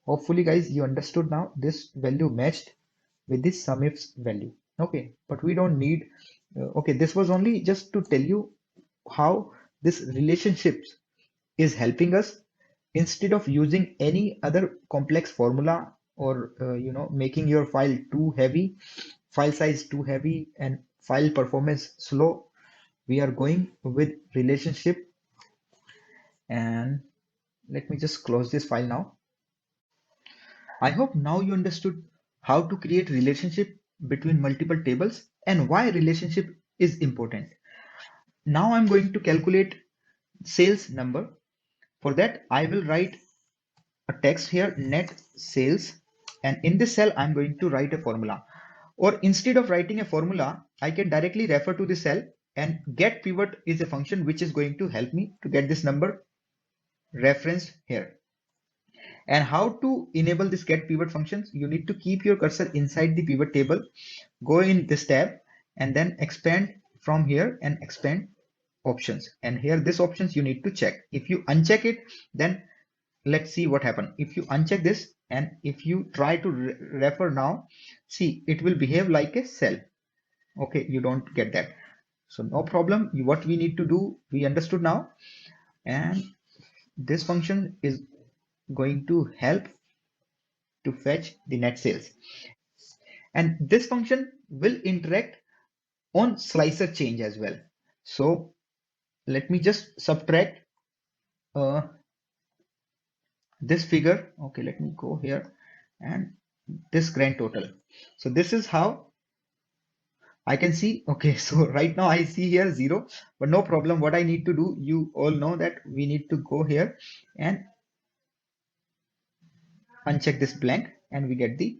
hopefully guys you understood now, this value matched with this sum ifs value, okay, but we don't need okay, this was only just to tell you how this relationships is helping us instead of using any other complex formula, or making your file too heavy, file size too heavy and file performance slow. We are going with relationship, and let me just close this file now. I hope now you understood how to create relationship between multiple tables and why relationship is important. Now I'm going to calculate sales number. For that I will write a text here, net sales, and in this cell I'm going to write a formula, or instead of writing a formula I can directly refer to this cell, and get pivot is a function which is going to help me to get this number referenced here. And how to enable this get pivot functions, you need to keep your cursor inside the pivot table, go in this tab and then expand from here and expand options, and here this options you need to check. If you uncheck it, then let's see what happens. If you uncheck this and if you try to refer now, see it will behave like a cell. Okay, you don't get that, so no problem. What we need to do, we understood now, and this function is going to help to fetch the net sales, and this function will interact on slicer change as well. So let me just subtract this figure. Okay, let me go here and this grand total. So this is how I can see. Okay, so right now I see here 0, but no problem. What I need to do, you all know that we need to go here and uncheck this blank and we get the,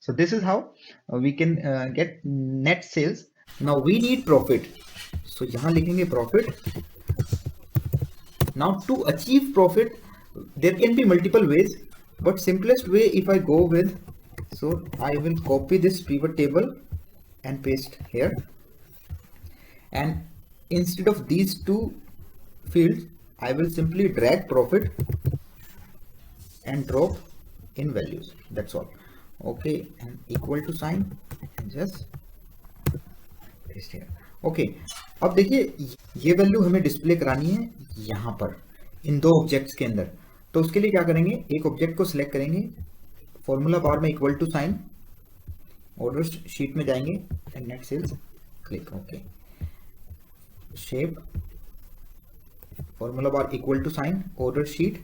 so this is how we can get net sales. Now we need profit, so यहाँ लिखेंगे profit. Now to achieve profit there can be multiple ways, but simplest way if I go with, so I will copy this pivot table and paste here, and instead of these two fields I will simply drag profit and drop in values, that's all. Okay, and equal to sign and just paste here. Okay, अब देखिए ये value हमें display करानी है यहाँ पर इन दो objects के अंदर, तो उसके लिए क्या करेंगे, एक ऑब्जेक्ट को सिलेक्ट करेंगे, फॉर्मूला बार में equal to sign, order sheet में जाएंगे and net sales click, okay, shape formula bar equal to sign order sheet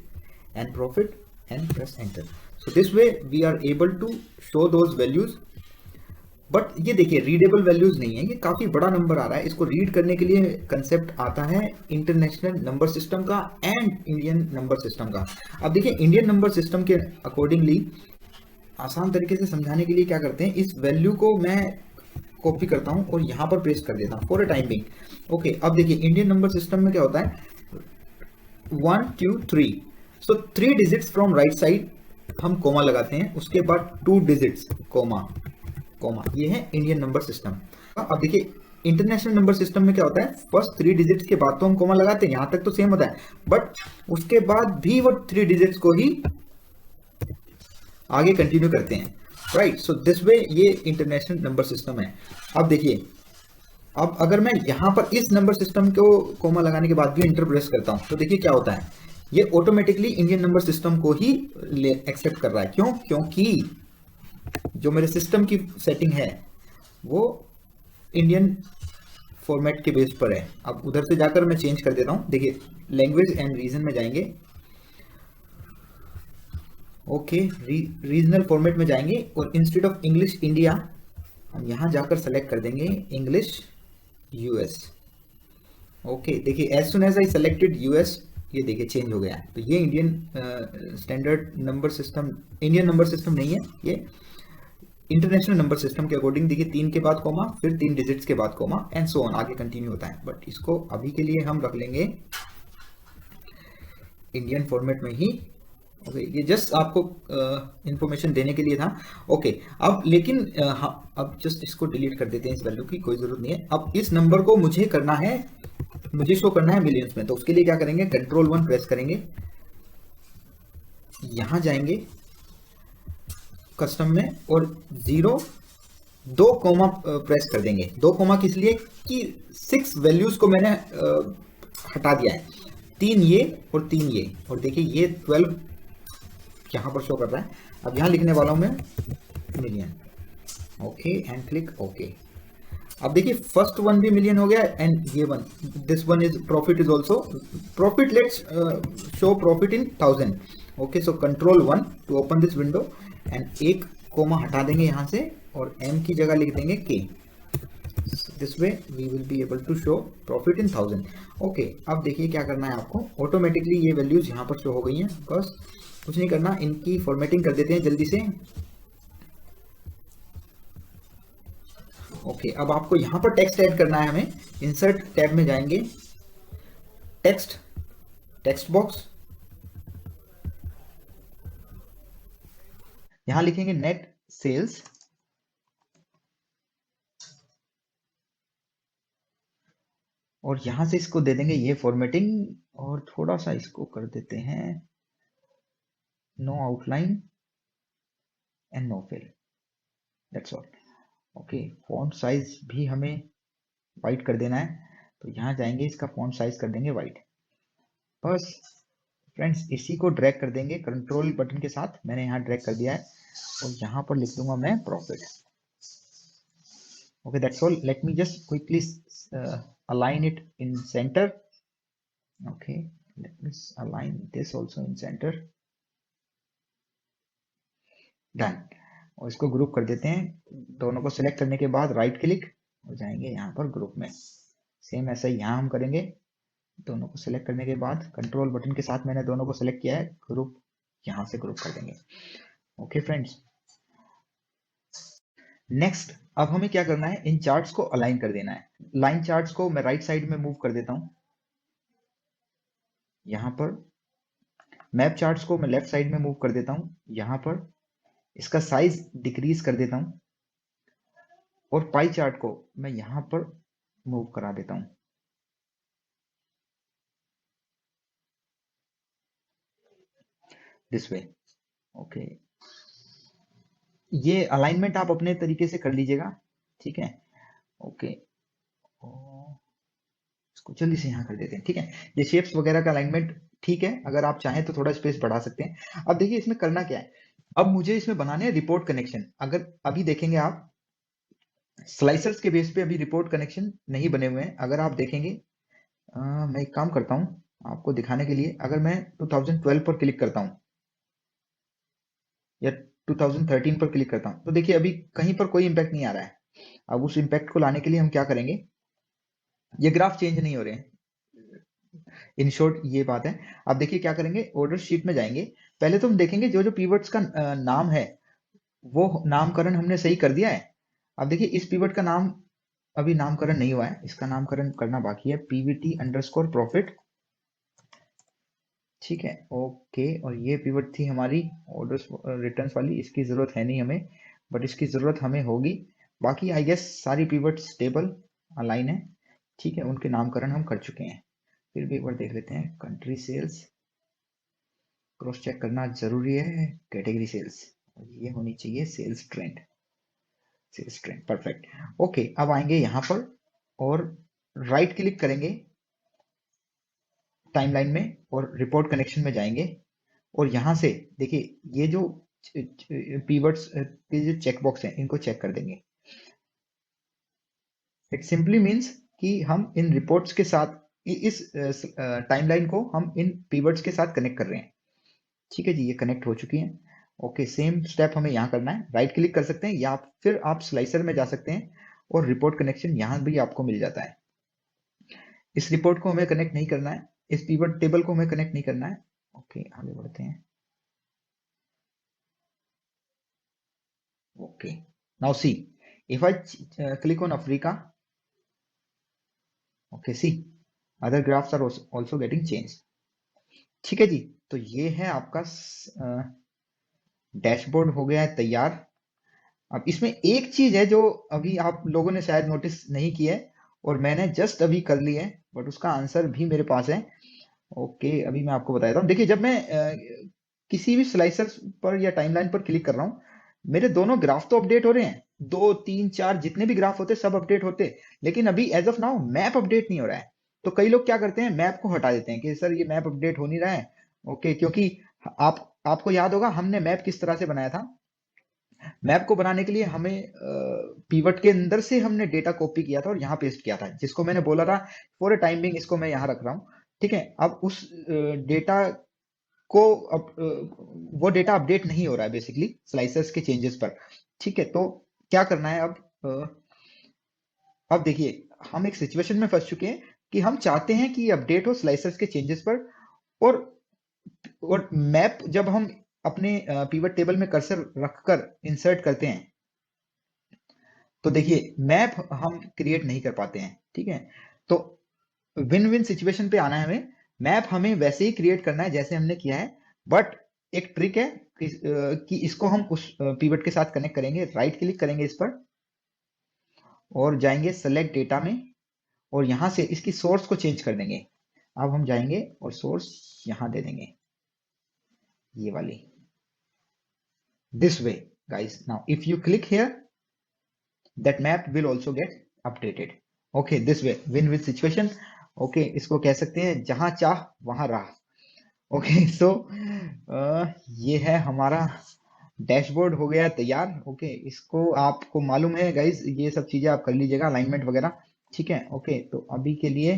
and profit and press enter. So this way we are able to show those values. But ये देखिए readable values नहीं है, ये काफी बड़ा number आ रहा है। इसको रीड करने के लिए कंसेप्ट आता है इंटरनेशनल नंबर सिस्टम का एंड इंडियन नंबर सिस्टम का। अब देखिए इंडियन नंबर सिस्टम के अकॉर्डिंगली आसान तरीके से समझाने के लिए क्या करते हैं, इस वैल्यू को मैं कॉपी करता हूं और यहां पर पेस्ट कर देता हूं for a time Bing. Okay, अब देखिए इंडियन नंबर सिस्टम में क्या होता है, 1 2 3, सो 3 डिजिट्स फ्रॉम राइट साइड हम कोमा लगाते हैं, उसके बाद 2 डिजिट्स कोमा कोमा, ये है इंडियन नंबर सिस्टम। अब देखिए इंटरनेशनल नंबर सिस्टम में क्या होता है, फर्स्ट 3 डिजिट्स के बाद तो हम कोमा लगाते हैं, यहां तक तो सेम होता है, बट उसके बाद भी वो 3 डिजिट्स को ही आगे कंटिन्यू करते हैं, राइट। सो दिस वे ये इंटरनेशनल नंबर सिस्टम है। अब देखिए, अब अगर मैं यहां पर इस नंबर सिस्टम को कोमा लगाने के बाद भी इंटर प्रेस करता हूं, तो देखिए क्या होता है, ये ऑटोमेटिकली इंडियन नंबर सिस्टम को ही एक्सेप्ट कर रहा है। क्यों? क्योंकि जो मेरे सिस्टम की सेटिंग है वो इंडियन फॉर्मेट के बेस पर है। अब उधर से जाकर मैं चेंज कर देता हूं, देखिए लैंग्वेज एंड रीजन में जाएंगे, ओके, रीजनल फॉर्मेट में जाएंगे और इंस्टेड ऑफ इंग्लिश इंडिया हम यहां जाकर सेलेक्ट कर देंगे इंग्लिश यूएस। ओके, देखिए as soon as I selected US, ये देखिए चेंज हो गया है। तो ये Indian standard number system, Indian number system नहीं है, ये इंटरनेशनल नंबर सिस्टम के अकॉर्डिंग देखिए 3 के बाद कोमा, फिर 3 डिजिट्स के बाद कोमा एंड सो ऑन, आगे कंटिन्यू होता है। बट इसको अभी के लिए हम रख लेंगे इंडियन फॉर्मेट में ही। ओके, ये जस्ट आपको इंफॉर्मेशन देने के लिए था। ओके, अब लेकिन हाँ, अब जस्ट इसको डिलीट कर देते हैं, इस वैल्यू की कोई जरूरत नहीं है। अब इस नंबर को मुझे करना है, मुझे शो करना है मिलियंस में, तो उसके लिए क्या करेंगे, कंट्रोल 1 प्रेस करेंगे, यहां जाएंगे कस्टम में और 2 कोमा प्रेस कर देंगे। 2 कोमा किस लिए कि 6 वैल्यूज को मैंने हटा दिया है, 3 ये और 3 ये, और देखिए ये 12 यहां पर शो कर रहा है। अब यहां लिखने वाला हूं मैं million, okay and click okay. अब देखिए फर्स्ट वन भी मिलियन हो गया एंड ये one, this one is profit is also profit, let's show profit in 1000। Okay, so control 1 to open this window and 1 comma हटा देंगे यहां से और m की जगह लिख देंगे k। This way we will be able to show profit in 1000। Okay, अब देखिए क्या करना है आपको, ऑटोमेटिकली ये वैल्यूज यहां पर शो हो गई हैं, बस कुछ नहीं करना, इनकी फॉर्मेटिंग कर देते हैं जल्दी से। ओके, अब आपको यहां पर टेक्स्ट ऐड करना है, हमें इंसर्ट टैब में जाएंगे, टेक्स्ट बॉक्स, यहां लिखेंगे नेट सेल्स और यहां से इसको दे देंगे ये फॉर्मेटिंग और थोड़ा सा इसको कर देते हैं no outline and no fill, that's all. Okay, font size भी हमें वाइट कर देना है, तो यहां जाएंगे, इसका फॉन्ट साइज कर देंगे वाइट। बस फ्रेंड्स, इसी को ड्रैग कर देंगे कंट्रोल बटन के साथ, मैंने यहां ड्रैग कर दिया है और यहां पर लिख दूंगा मैं profit. Okay, that's all. Let me just quickly align it in center. Okay, let me align this also in center. Done. और इसको ग्रुप कर देते हैं, दोनों को सिलेक्ट करने के बाद राइट क्लिक हो जाएंगे यहाँ पर ग्रुप में, सेम ऐसा ही यहाँ हम करेंगे। दोनों को सिलेक्ट करने के बाद कंट्रोल बटन के साथ मैंने दोनों को सिलेक्ट किया है, ग्रुप यहाँ से ग्रुप कर देंगे। ओके फ्रेंड्स, नेक्स्ट अब हमें क्या करना है, इन चार्ट्स को अलाइन कर देना है। लाइन चार्ट्स को मैं राइट साइड में मूव कर देता हूं, यहां पर मैप चार्ट्स को मैं लेफ्ट साइड में मूव कर देता हूं, यहां पर इसका साइज डिक्रीज कर देता हूं और पाई चार्ट को मैं यहां पर मूव करा देता हूं। This way. ओके, ये अलाइनमेंट आप अपने तरीके से कर लीजिएगा, ठीक है। ओके, इसको जल्दी से यहां कर देते हैं, ठीक है। ये शेप्स वगैरह का अलाइनमेंट ठीक है, अगर आप चाहें तो थोड़ा स्पेस बढ़ा सकते हैं। अब देखिए इसमें करना क्या है, अब मुझे इसमें बनाने हैं रिपोर्ट कनेक्शन। अगर अभी देखेंगे आप स्लाइसर्स के बेस पे अभी रिपोर्ट कनेक्शन नहीं बने हुए हैं। अगर आप देखेंगे मैं एक काम करता हूं, आपको दिखाने के लिए अगर मैं 2012 पर क्लिक करता हूँ या 2013 पर क्लिक करता हूँ, तो देखिए अभी कहीं पर कोई इंपैक्ट नहीं आ रहा है। अब उस इंपैक्ट को लाने के लिए हम क्या करेंगे, ये ग्राफ चेंज नहीं हो रहे हैं, इन शॉर्ट ये बात है। अब देखिए क्या करेंगे, ऑर्डर शीट में जाएंगे, पहले तो हम देखेंगे जो जो पीवर्ड्स का नाम है वो नामकरण हमने सही कर दिया है। अब देखिए इस पीवर्ड का नाम अभी नामकरण नहीं हुआ है, इसका नामकरण करना बाकी है, पीवीटी अंडरस्कोर प्रॉफिट, ठीक है ओके। और ये पिवट थी हमारी ऑर्डर्स रिटर्न्स वाली, इसकी जरूरत है नहीं हमें, बट इसकी जरूरत हमें होगी। बाकी आई गेस सारी पिवट स्टेबल अलाइन है, ठीक है, उनके नामकरण हम कर चुके हैं। फिर भी एक बार देख लेते हैं, कंट्री सेल्स क्रॉस चेक करना जरूरी है, कैटेगरी सेल्स, ये होनी चाहिए sales trend, sales trend perfect. Okay अब आएंगे यहाँ पर और राइट क्लिक करेंगे टाइमलाइन में और रिपोर्ट कनेक्शन में जाएंगे और यहां से देखिए ये जो पीवर्ड्स के जो चेक बॉक्स हैं इनको चेक कर देंगे। इट सिंपली मींस कि हम इन रिपोर्ट्स के साथ इस टाइमलाइन को हम इन पीवर्ड्स के साथ कनेक्ट कर रहे हैं, ठीक है जी, ये कनेक्ट हो चुकी हैं। ओके सेम स्टेप हमें यहाँ करना है, राइट क्लिक कर सकते हैं या फिर आप स्लाइसर में जा सकते हैं और रिपोर्ट कनेक्शन यहाँ भी आपको मिल जाता है। इस रिपोर्ट को हमें कनेक्ट नहीं करना है, इस पीवर्ड टेबल को हमें कनेक्ट नहीं करना है। ओके आगे बढ़ते हैं। Okay now see if I click on Africa, okay see other graphs are also getting changed, ठीक है जी। तो ये है आपका डैशबोर्ड हो गया है तैयार। अब इसमें एक चीज है जो अभी आप लोगों ने शायद नोटिस नहीं की है और मैंने जस्ट अभी कर ली है, बट उसका आंसर भी मेरे पास है। ओके अभी मैं आपको बता देता हूँ, देखिए जब मैं किसी भी स्लाइसर पर या टाइमलाइन पर क्लिक कर रहा हूँ, मेरे दोनों ग्राफ तो अपडेट हो रहे हैं, 2 3 4 जितने भी ग्राफ होते सब अपडेट होते, लेकिन अभी as of now map update नहीं हो रहा है। तो कई लोग क्या करते हैं, मैप को हटा देते हैं कि सर ये मैप अपडेट हो नहीं रहा है। ओके क्योंकि आपको याद होगा हमने मैप किस तरह से बनाया था। मैप को बनाने के लिए हमें पीवट के अंदर से हमने डेटा कॉपी किया था और यहाँ पेस्ट किया था, जिसको मैंने बोला था फॉर अ टाइम बिंग इसको मैं यहाँ रख रहा हूँ, ठीक है। अब उस डेटा को अब वो डेटा अपडेट नहीं हो रहा है बेसिकली स्लाइसर्स के चेंजेस पर, ठीक है। तो क्या करना है अब देखिए हम एक सिचुएशन में फंस चुके हैं कि हम चाहते हैं कि अपडेट हो स्लाइसर्स के चेंजेस पर, और मैप जब हम अपने पिवट टेबल में कर्सर रखकर इंसर्ट करते हैं तो देखिए मैप हम क्रिएट नहीं कर पाते हैं, ठीक है। तो विन विन सिचुएशन पे आना है हमें, मैप हमें वैसे ही क्रिएट करना है जैसे हमने किया है, बट एक ट्रिक है कि इसको हम उस पिवट के साथ कनेक्ट करेंगे, राइट क्लिक करेंगे इस पर और जाएंगे सेलेक्ट डेटा में और यहां से इसकी सोर्स को चेंज कर देंगे। अब हम जाएंगे और सोर्स यहां दे देंगे, ये वाली, this way guys. Now if you click here, that map will also get updated. Okay this way, win win situation। okay इसको कह सकते हैं जहां चाह वहां राह। ओके सो ये है हमारा डैशबोर्ड हो गया तैयार। ओके इसको आपको मालूम है गाइज, ये सब चीजें आप कर लीजिएगा अलाइनमेंट वगैरह, ठीक है। ओके तो अभी के लिए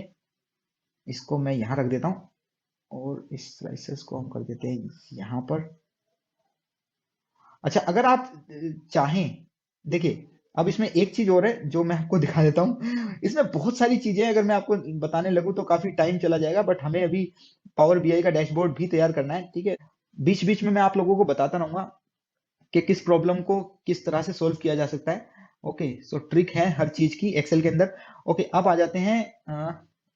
इसको मैं यहाँ रख देता हूँ और इस स्लाइसेस को हम कर देते हैं यहाँ पर। अच्छा अगर आप चाहें, देखिए अब इसमें एक चीज और है जो मैं आपको दिखा देता हूँ, इसमें बहुत सारी चीजें हैं, अगर मैं आपको बताने लगूँ तो काफी टाइम चला जाएगा, बट हमें अभी पावर बीआई का डैशबोर्ड भी तैयार करना है, ठीक है। बीच बीच में मैं आप लोगों को बताता रहूंगा कि किस प्रॉब्लम को किस तरह से सोल्व किया जा सकता है। ओके सो ट्रिक है हर चीज की एक्सेल के अंदर। ओके अब आ जाते हैं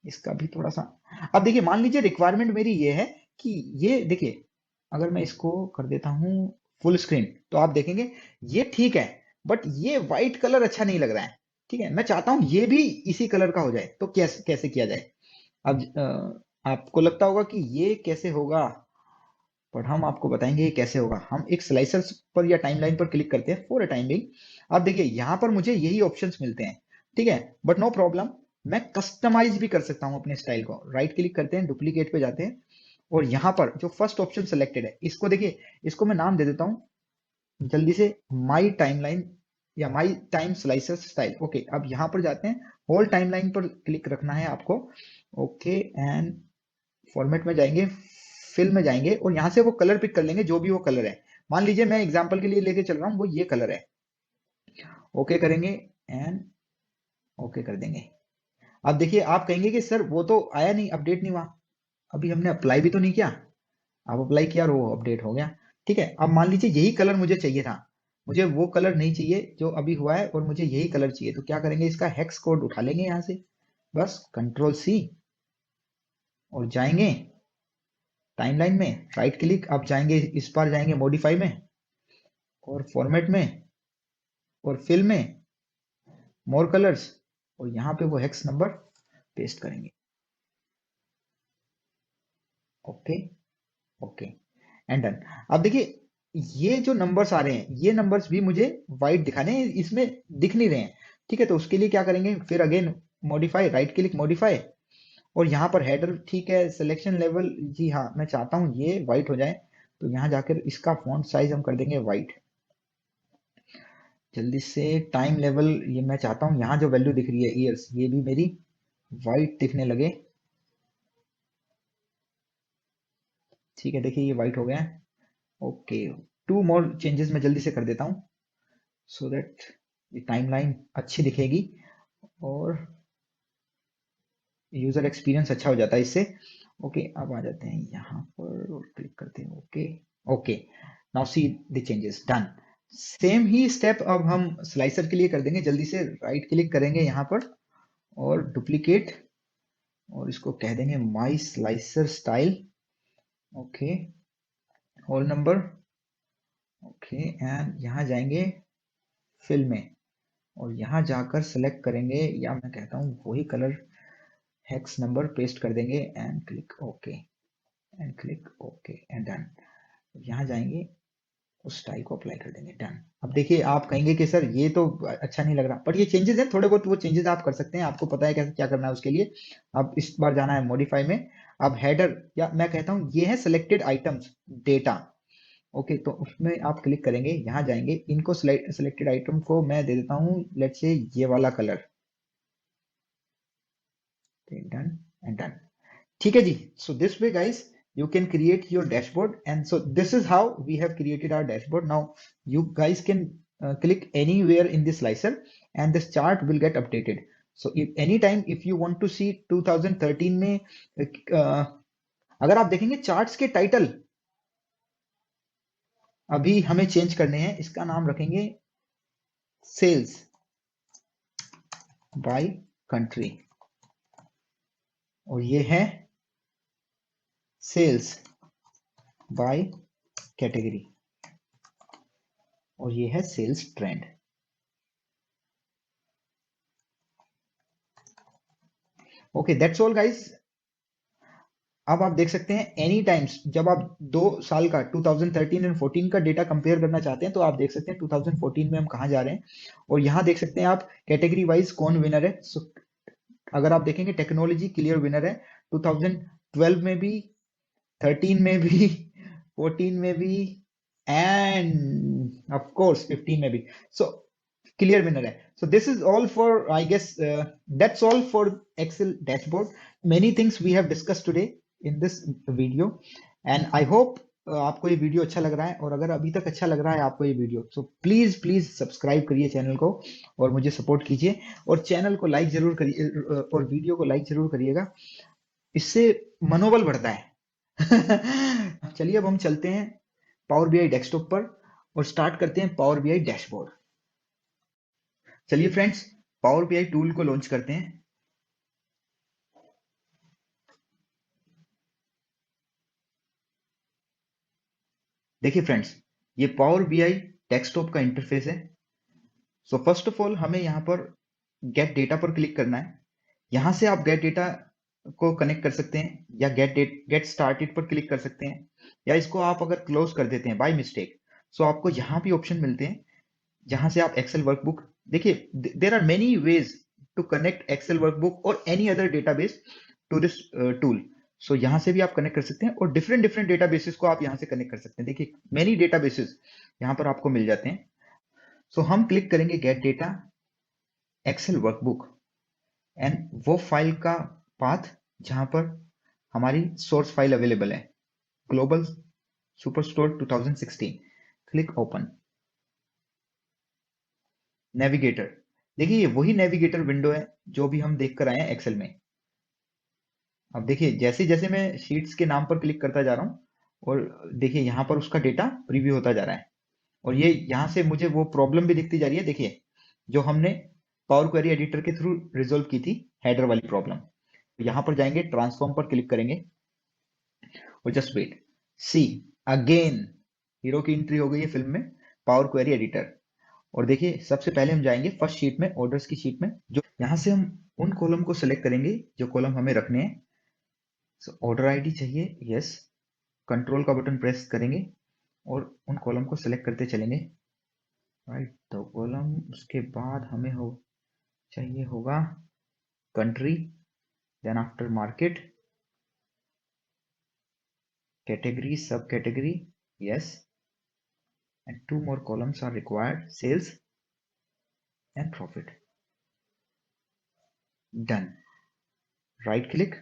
इसका भी थोड़ा सा। अब देखिए मान लीजिए रिक्वायरमेंट मेरी ये है कि ये देखिए अगर मैं इसको कर देता हूँ फुल स्क्रीन तो आप देखेंगे ये ठीक है, बट ये व्हाइट कलर अच्छा नहीं लग रहा है, ठीक है। मैं चाहता हूं ये भी इसी कलर का हो जाए, तो कैसे कैसे किया जाए। अब आपको लगता होगा कि ये कैसे होगा, पर हम आपको बताएंगे ये कैसे होगा। हम एक स्लाइसर पर या टाइमलाइन पर क्लिक करते हैं फॉर अ टाइम बिंग। अब देखिए यहाँ पर मुझे यही ऑप्शंस मिलते हैं, ठीक है, बट नो प्रॉब्लम, मैं कस्टमाइज भी कर सकता हूँ अपने स्टाइल को। राइट क्लिक करते हैं, डुप्लीकेट पे जाते हैं और यहाँ पर जो फर्स्ट ऑप्शन सेलेक्टेड है इसको देखिए, इसको मैं नाम दे देता हूँ जल्दी से, माई टाइमलाइन या my time slicer style. Okay अब यहाँ पर जाते हैं, होल टाइमलाइन पर क्लिक रखना है आपको। ओके एंड फॉर्मेट में जाएंगे, फिल में जाएंगे और यहाँ से वो कलर पिक कर लेंगे जो भी वो कलर है। मान लीजिए मैं एग्जांपल के लिए लेके चल रहा हूँ, वो ये कलर है। ओके करेंगे एंड ओके कर देंगे। अब देखिए आप कहेंगे कि सर वो तो आया नहीं, अपडेट नहीं हुआ, अभी हमने अप्लाई भी तो नहीं किया। आप अप्लाई किया और वो अपडेट हो गया। ठीक है, अब मान लीजिए यही कलर मुझे चाहिए था, मुझे वो कलर नहीं चाहिए जो अभी हुआ है और मुझे यही कलर चाहिए, तो क्या करेंगे, इसका हेक्स कोड उठा लेंगे यहाँ से, बस कंट्रोल सी और जाएंगे टाइमलाइन में, राइट क्लिक, अब जाएंगे इस बार जाएंगे मॉडिफाई में और फॉर्मेट में और फिल में मोर कलर्स और यहाँ पे वो हेक्स नंबर पेस्ट करेंगे। Okay okay and done. अब देखिए ये जो नंबर्स आ रहे हैं, ये नंबर्स भी मुझे वाइट दिखाने हैं, इसमें दिख नहीं रहे हैं। ठीक है, तो उसके लिए क्या करेंगे, फिर again modify, right click modify और यहाँ पर हेडर, ठीक है, सिलेक्शन लेवल, जी हाँ मैं चाहता हूँ ये वाइट हो जाए, तो यहाँ जाकर इसका फॉन्ट साइज हम कर देंगे वाइट। जल्दी से टाइम लेवल, ये मैं चाहता हूँ यहाँ जो वैल्यू दिख रही है ईयर्स, ये भी मेरी वाइट दिखने लगे। ठीक है, देखिए ये वाइट हो गया है। ओके, 2 मोर चेंजेस मैं जल्दी से कर देता हूँ सो दैट ये टाइमलाइन अच्छी दिखेगी और यूजर एक्सपीरियंस अच्छा हो जाता है इससे। ओके, अब आ जाते हैं यहाँ पर और क्लिक करते हैं okay. Okay, now see the changes done. Same he step अब हम स्लाइसर के लिए कर देंगे। जल्दी से राइट क्लिक करेंगे यहाँ पर और डुप्लीकेट और इसको कह देंगे my slicer style. Okay, whole number. Okay and यहाँ जाएंगे फिल में और यहाँ जाकर सेलेक्ट करेंगे, या मैं कहता हूँ वही कलर हेक्स नंबर पेस्ट कर देंगे and click okay and click okay and done. यहाँ जाएंगे उस स्टाइल को अप्लाई कर देंगे, डन। अब देखिए आप कहेंगे कि सर ये तो अच्छा नहीं लग रहा, बट ये चेंजेस हैं थोड़े बहुत, वो चेंजेस आप कर सकते हैं, आपको पता है कैसे क्या करना है उसके लिए। अब इस बार जाना है मॉडिफाई में, अब हेडर, या मैं कहता हूँ ये है सिलेक्टेड आइटम्स डेटा। ओके, तो उसमें आप क्लिक करेंगे, यहाँ जाएंगे, इनको सिलेक्टेड आइटम को मैं दे देता हूँ लेट्स से ये वाला कलर, डन एंड डन। ठीक है जी, so this way guys you can create your dashboard, and so this is how we have created our dashboard. Now you guys can click anywhere in this slicer and this chart will get updated. So if anytime if you want to see 2013 में अगर आप देखेंगे charts के title अभी हमें change करने हैं, इसका नाम रखेंगे सेल्स बाय कंट्री और ये है सेल्स बाय कैटेगरी और ये है sales trend. Okay that's all guys. अब आप देख सकते हैं एनी टाइम्स जब आप 2 साल का 2013 एंड 14 का डेटा कंपेयर करना चाहते हैं, तो आप देख सकते हैं 2014 में हम कहाँ जा रहे हैं और यहाँ देख सकते हैं आप कैटेगरी वाइज कौन विनर है। सो अगर आप देखेंगे टेक्नोलॉजी क्लियर विनर है 2012 में भी, 13 में भी, 14 में भी एंड ऑफ कोर्स 15 में भी। सो clear winner hai. So this is all for, I guess, that's all for Excel dashboard. Many things we have discussed today in this video and I hope आपको ये वीडियो अच्छा लग रहा है, और अगर अभी तक अच्छा लग रहा है आपको ये वीडियो, तो प्लीज प्लीज सब्सक्राइब करिए चैनल को और मुझे सपोर्ट कीजिए और चैनल को लाइक जरूर करिए और वीडियो को लाइक जरूर करिएगा, इससे मनोबल बढ़ता है। चलिए अब हम चलते हैं पावर बीआई डेस्कटॉप पर और स्टार्ट करते हैं पावर बीआई डैशबोर्ड। चलिए फ्रेंड्स पावर बीआई टूल को लॉन्च करते हैं। देखिए फ्रेंड्स ये पावर बीआई डेस्कटॉप का इंटरफेस है। सो फर्स्ट ऑफ ऑल हमें यहाँ पर गेट डेटा पर क्लिक करना है। यहाँ से आप गेट डेटा को कनेक्ट कर सकते हैं या गेट स्टार्टेड पर क्लिक कर सकते हैं, या इसको आप अगर क्लोज कर देते हैं बाय मिस्टेक, सो आपको यहाँ भी ऑप्शन मिलते हैं जहां से आप एक्सेल वर्कबुक, देखिए there are many ways to connect Excel workbook और any other database to this tool. So यहां से भी आप कनेक्ट कर सकते हैं और डिफरेंट डिफरेंट डेटाबेसेस को आप यहां से कनेक्ट कर सकते हैं। देखिए मेनी डेटाबेसेस यहां पर आपको मिल जाते हैं। सो हम क्लिक करेंगे get data Excel workbook and वो फाइल का पाथ जहां पर हमारी सोर्स फाइल अवेलेबल है, global superstore 2016। Click open. Navigator, देखिए ये वही नेविगेटर विंडो है जो भी हम देख कर आए हैं एक्सेल में। अब देखिए जैसे जैसे मैं शीट्स के नाम पर क्लिक करता जा रहा हूँ, और देखिए यहाँ पर उसका डेटा प्रीव्यू होता जा रहा है, और ये यहाँ से मुझे वो प्रॉब्लम भी दिखती जा रही है, देखिए जो हमने पावर क्वेरी एडिटर के थ्रू रिजोल्व की थी, हेडर वाली प्रॉब्लम। यहाँ पर जाएंगे, ट्रांसफॉर्म पर क्लिक करेंगे, और just wait, see again hero की एंट्री हो गई है फिल्म में, पावर क्वेरी एडिटर। और देखिए सबसे पहले हम जाएंगे फर्स्ट शीट में, ऑर्डर्स की शीट में, जो यहाँ से हम उन कॉलम को सिलेक्ट करेंगे जो कॉलम हमें रखने हैं। सो ऑर्डर आईडी चाहिए, यस, कंट्रोल का बटन प्रेस करेंगे और उन कॉलम को सिलेक्ट करते चलेंगे, राइट। तो कॉलम, उसके बाद हमें चाहिए होगा country, then after market, category, subcategory, yes, and two more columns are required, sales and profit. Done. Right click,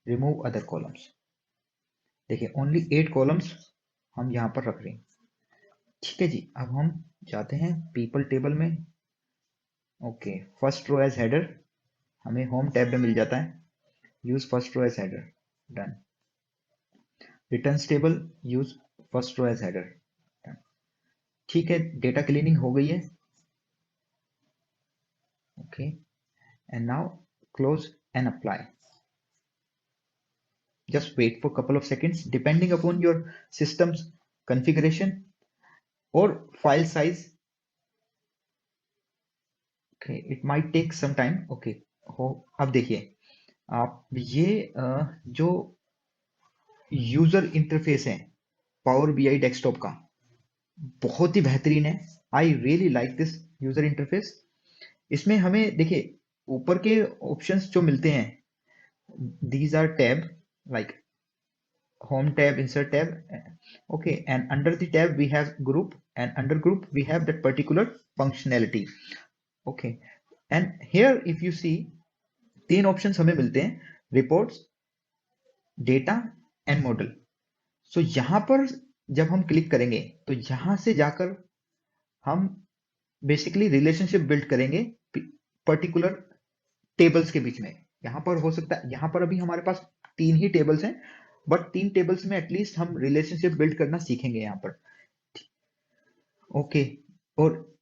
remove other columns. देखिए only 8 columns हम यहाँ पर रख रहे हैं, ठीक है जी। अब हम जाते हैं people टेबल में, okay, first row as header हमें होम टैब में मिल जाता है, use first row as header, done. Returns table, use first row as header, done. ठीक है, डेटा क्लीनिंग हो गई है, okay, and now close and apply. Just wait for a couple of seconds depending upon your system's configuration or file size. Okay, it might take some time. Okay, हो, अब देखिए आप ये जो यूजर इंटरफेस है पावर बीआई डेस्कटॉप का, बहुत ही बेहतरीन है। I really like this user interface. इसमें हमें देखिए ऊपर के ऑप्शंस जो मिलते हैं, these are tab, like home tab, insert tab, okay, and under the tab we have group, and under group we have that particular functionality, okay। And here if you see, तीन options हमें मिलते हैं, reports, data and model. सो यहां पर जब हम click करेंगे तो यहां से जाकर हम बेसिकली रिलेशनशिप बिल्ड करेंगे पर्टिकुलर टेबल्स के बीच में। यहां पर हो सकता है, यहां पर अभी हमारे पास 3 ही टेबल्स हैं, बट 3 टेबल्स में एटलीस्ट हम रिलेशनशिप बिल्ड करना सीखेंगे यहाँ पर, ओके। और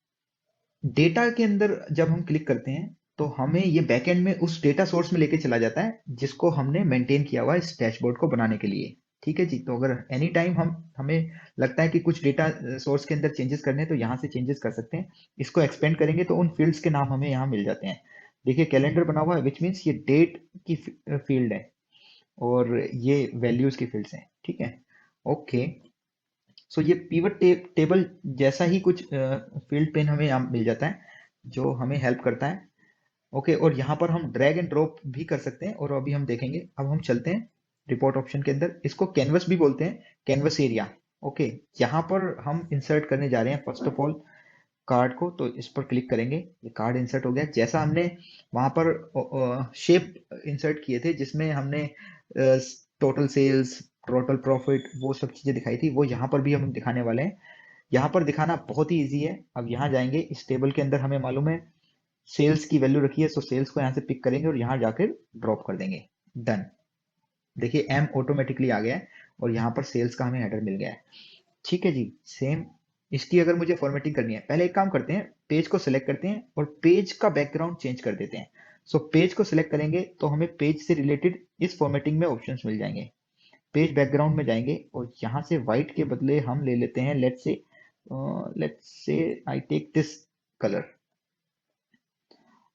डेटा के अंदर जब हम क्लिक करते हैं तो हमें ये बैकएंड में उस डेटा सोर्स में लेके चला जाता है जिसको हमने मेंटेन किया हुआ है इस डैशबोर्ड को बनाने के लिए, ठीक है जी। तो अगर एनी टाइम हमें लगता है कि कुछ डेटा सोर्स के अंदर चेंजेस करने हैं तो यहाँ से चेंजेस कर सकते हैं। इसको एक्सपेंड करेंगे तो उन फील्ड्स के नाम हमें यहाँ मिल जाते हैं। देखिए कैलेंडर बना हुआ है, विच मीन्स ये डेट की फील्ड है, और ये वैल्यूज की फील्ड्स हैं, ठीक है, ओके। सो ये पीवट टेबल जैसा ही कुछ फील्ड पेन हमें यहाँ मिल जाता है जो हमें हेल्प करता है, ओके। और यहाँ पर हम ड्रैग एंड ड्रॉप भी कर सकते हैं, और अभी हम देखेंगे। अब हम चलते हैं रिपोर्ट ऑप्शन के अंदर, इसको कैनवस भी बोलते हैं, कैनवस एरिया, ओके। यहाँ पर हम इंसर्ट करने जा रहे हैं फर्स्ट ऑफ ऑल कार्ड को, तो इस पर क्लिक करेंगे, ये कार्ड इंसर्ट हो गया। जैसा हमने वहां पर शेप इंसर्ट किए थे जिसमें हमने टोटल सेल्स, टोटल प्रॉफिट, वो सब चीजें दिखाई थी, वो यहाँ पर भी हम दिखाने वाले हैं। यहाँ पर दिखाना बहुत ही इजी है। अब यहाँ जाएंगे, इस टेबल के अंदर हमें मालूम है सेल्स की वैल्यू रखी है, सो सेल्स को यहाँ से पिक करेंगे और यहाँ जाकर ड्रॉप कर देंगे, डन। देखिए एम ऑटोमेटिकली आ गया है और यहाँ पर सेल्स का हमें हेडर मिल गया है, ठीक है जी। सेम इसकी अगर मुझे फॉर्मेटिंग करनी है, पहले एक काम करते हैं, पेज को सिलेक्ट करते हैं और पेज का बैकग्राउंड चेंज कर देते हैं। सो पेज को सिलेक्ट करेंगे तो हमें पेज से रिलेटेड इस फॉर्मेटिंग में ऑप्शंस मिल जाएंगे। पेज बैकग्राउंड में जाएंगे और यहाँ से व्हाइट के बदले हम ले लेते हैं, let's say I take this colour,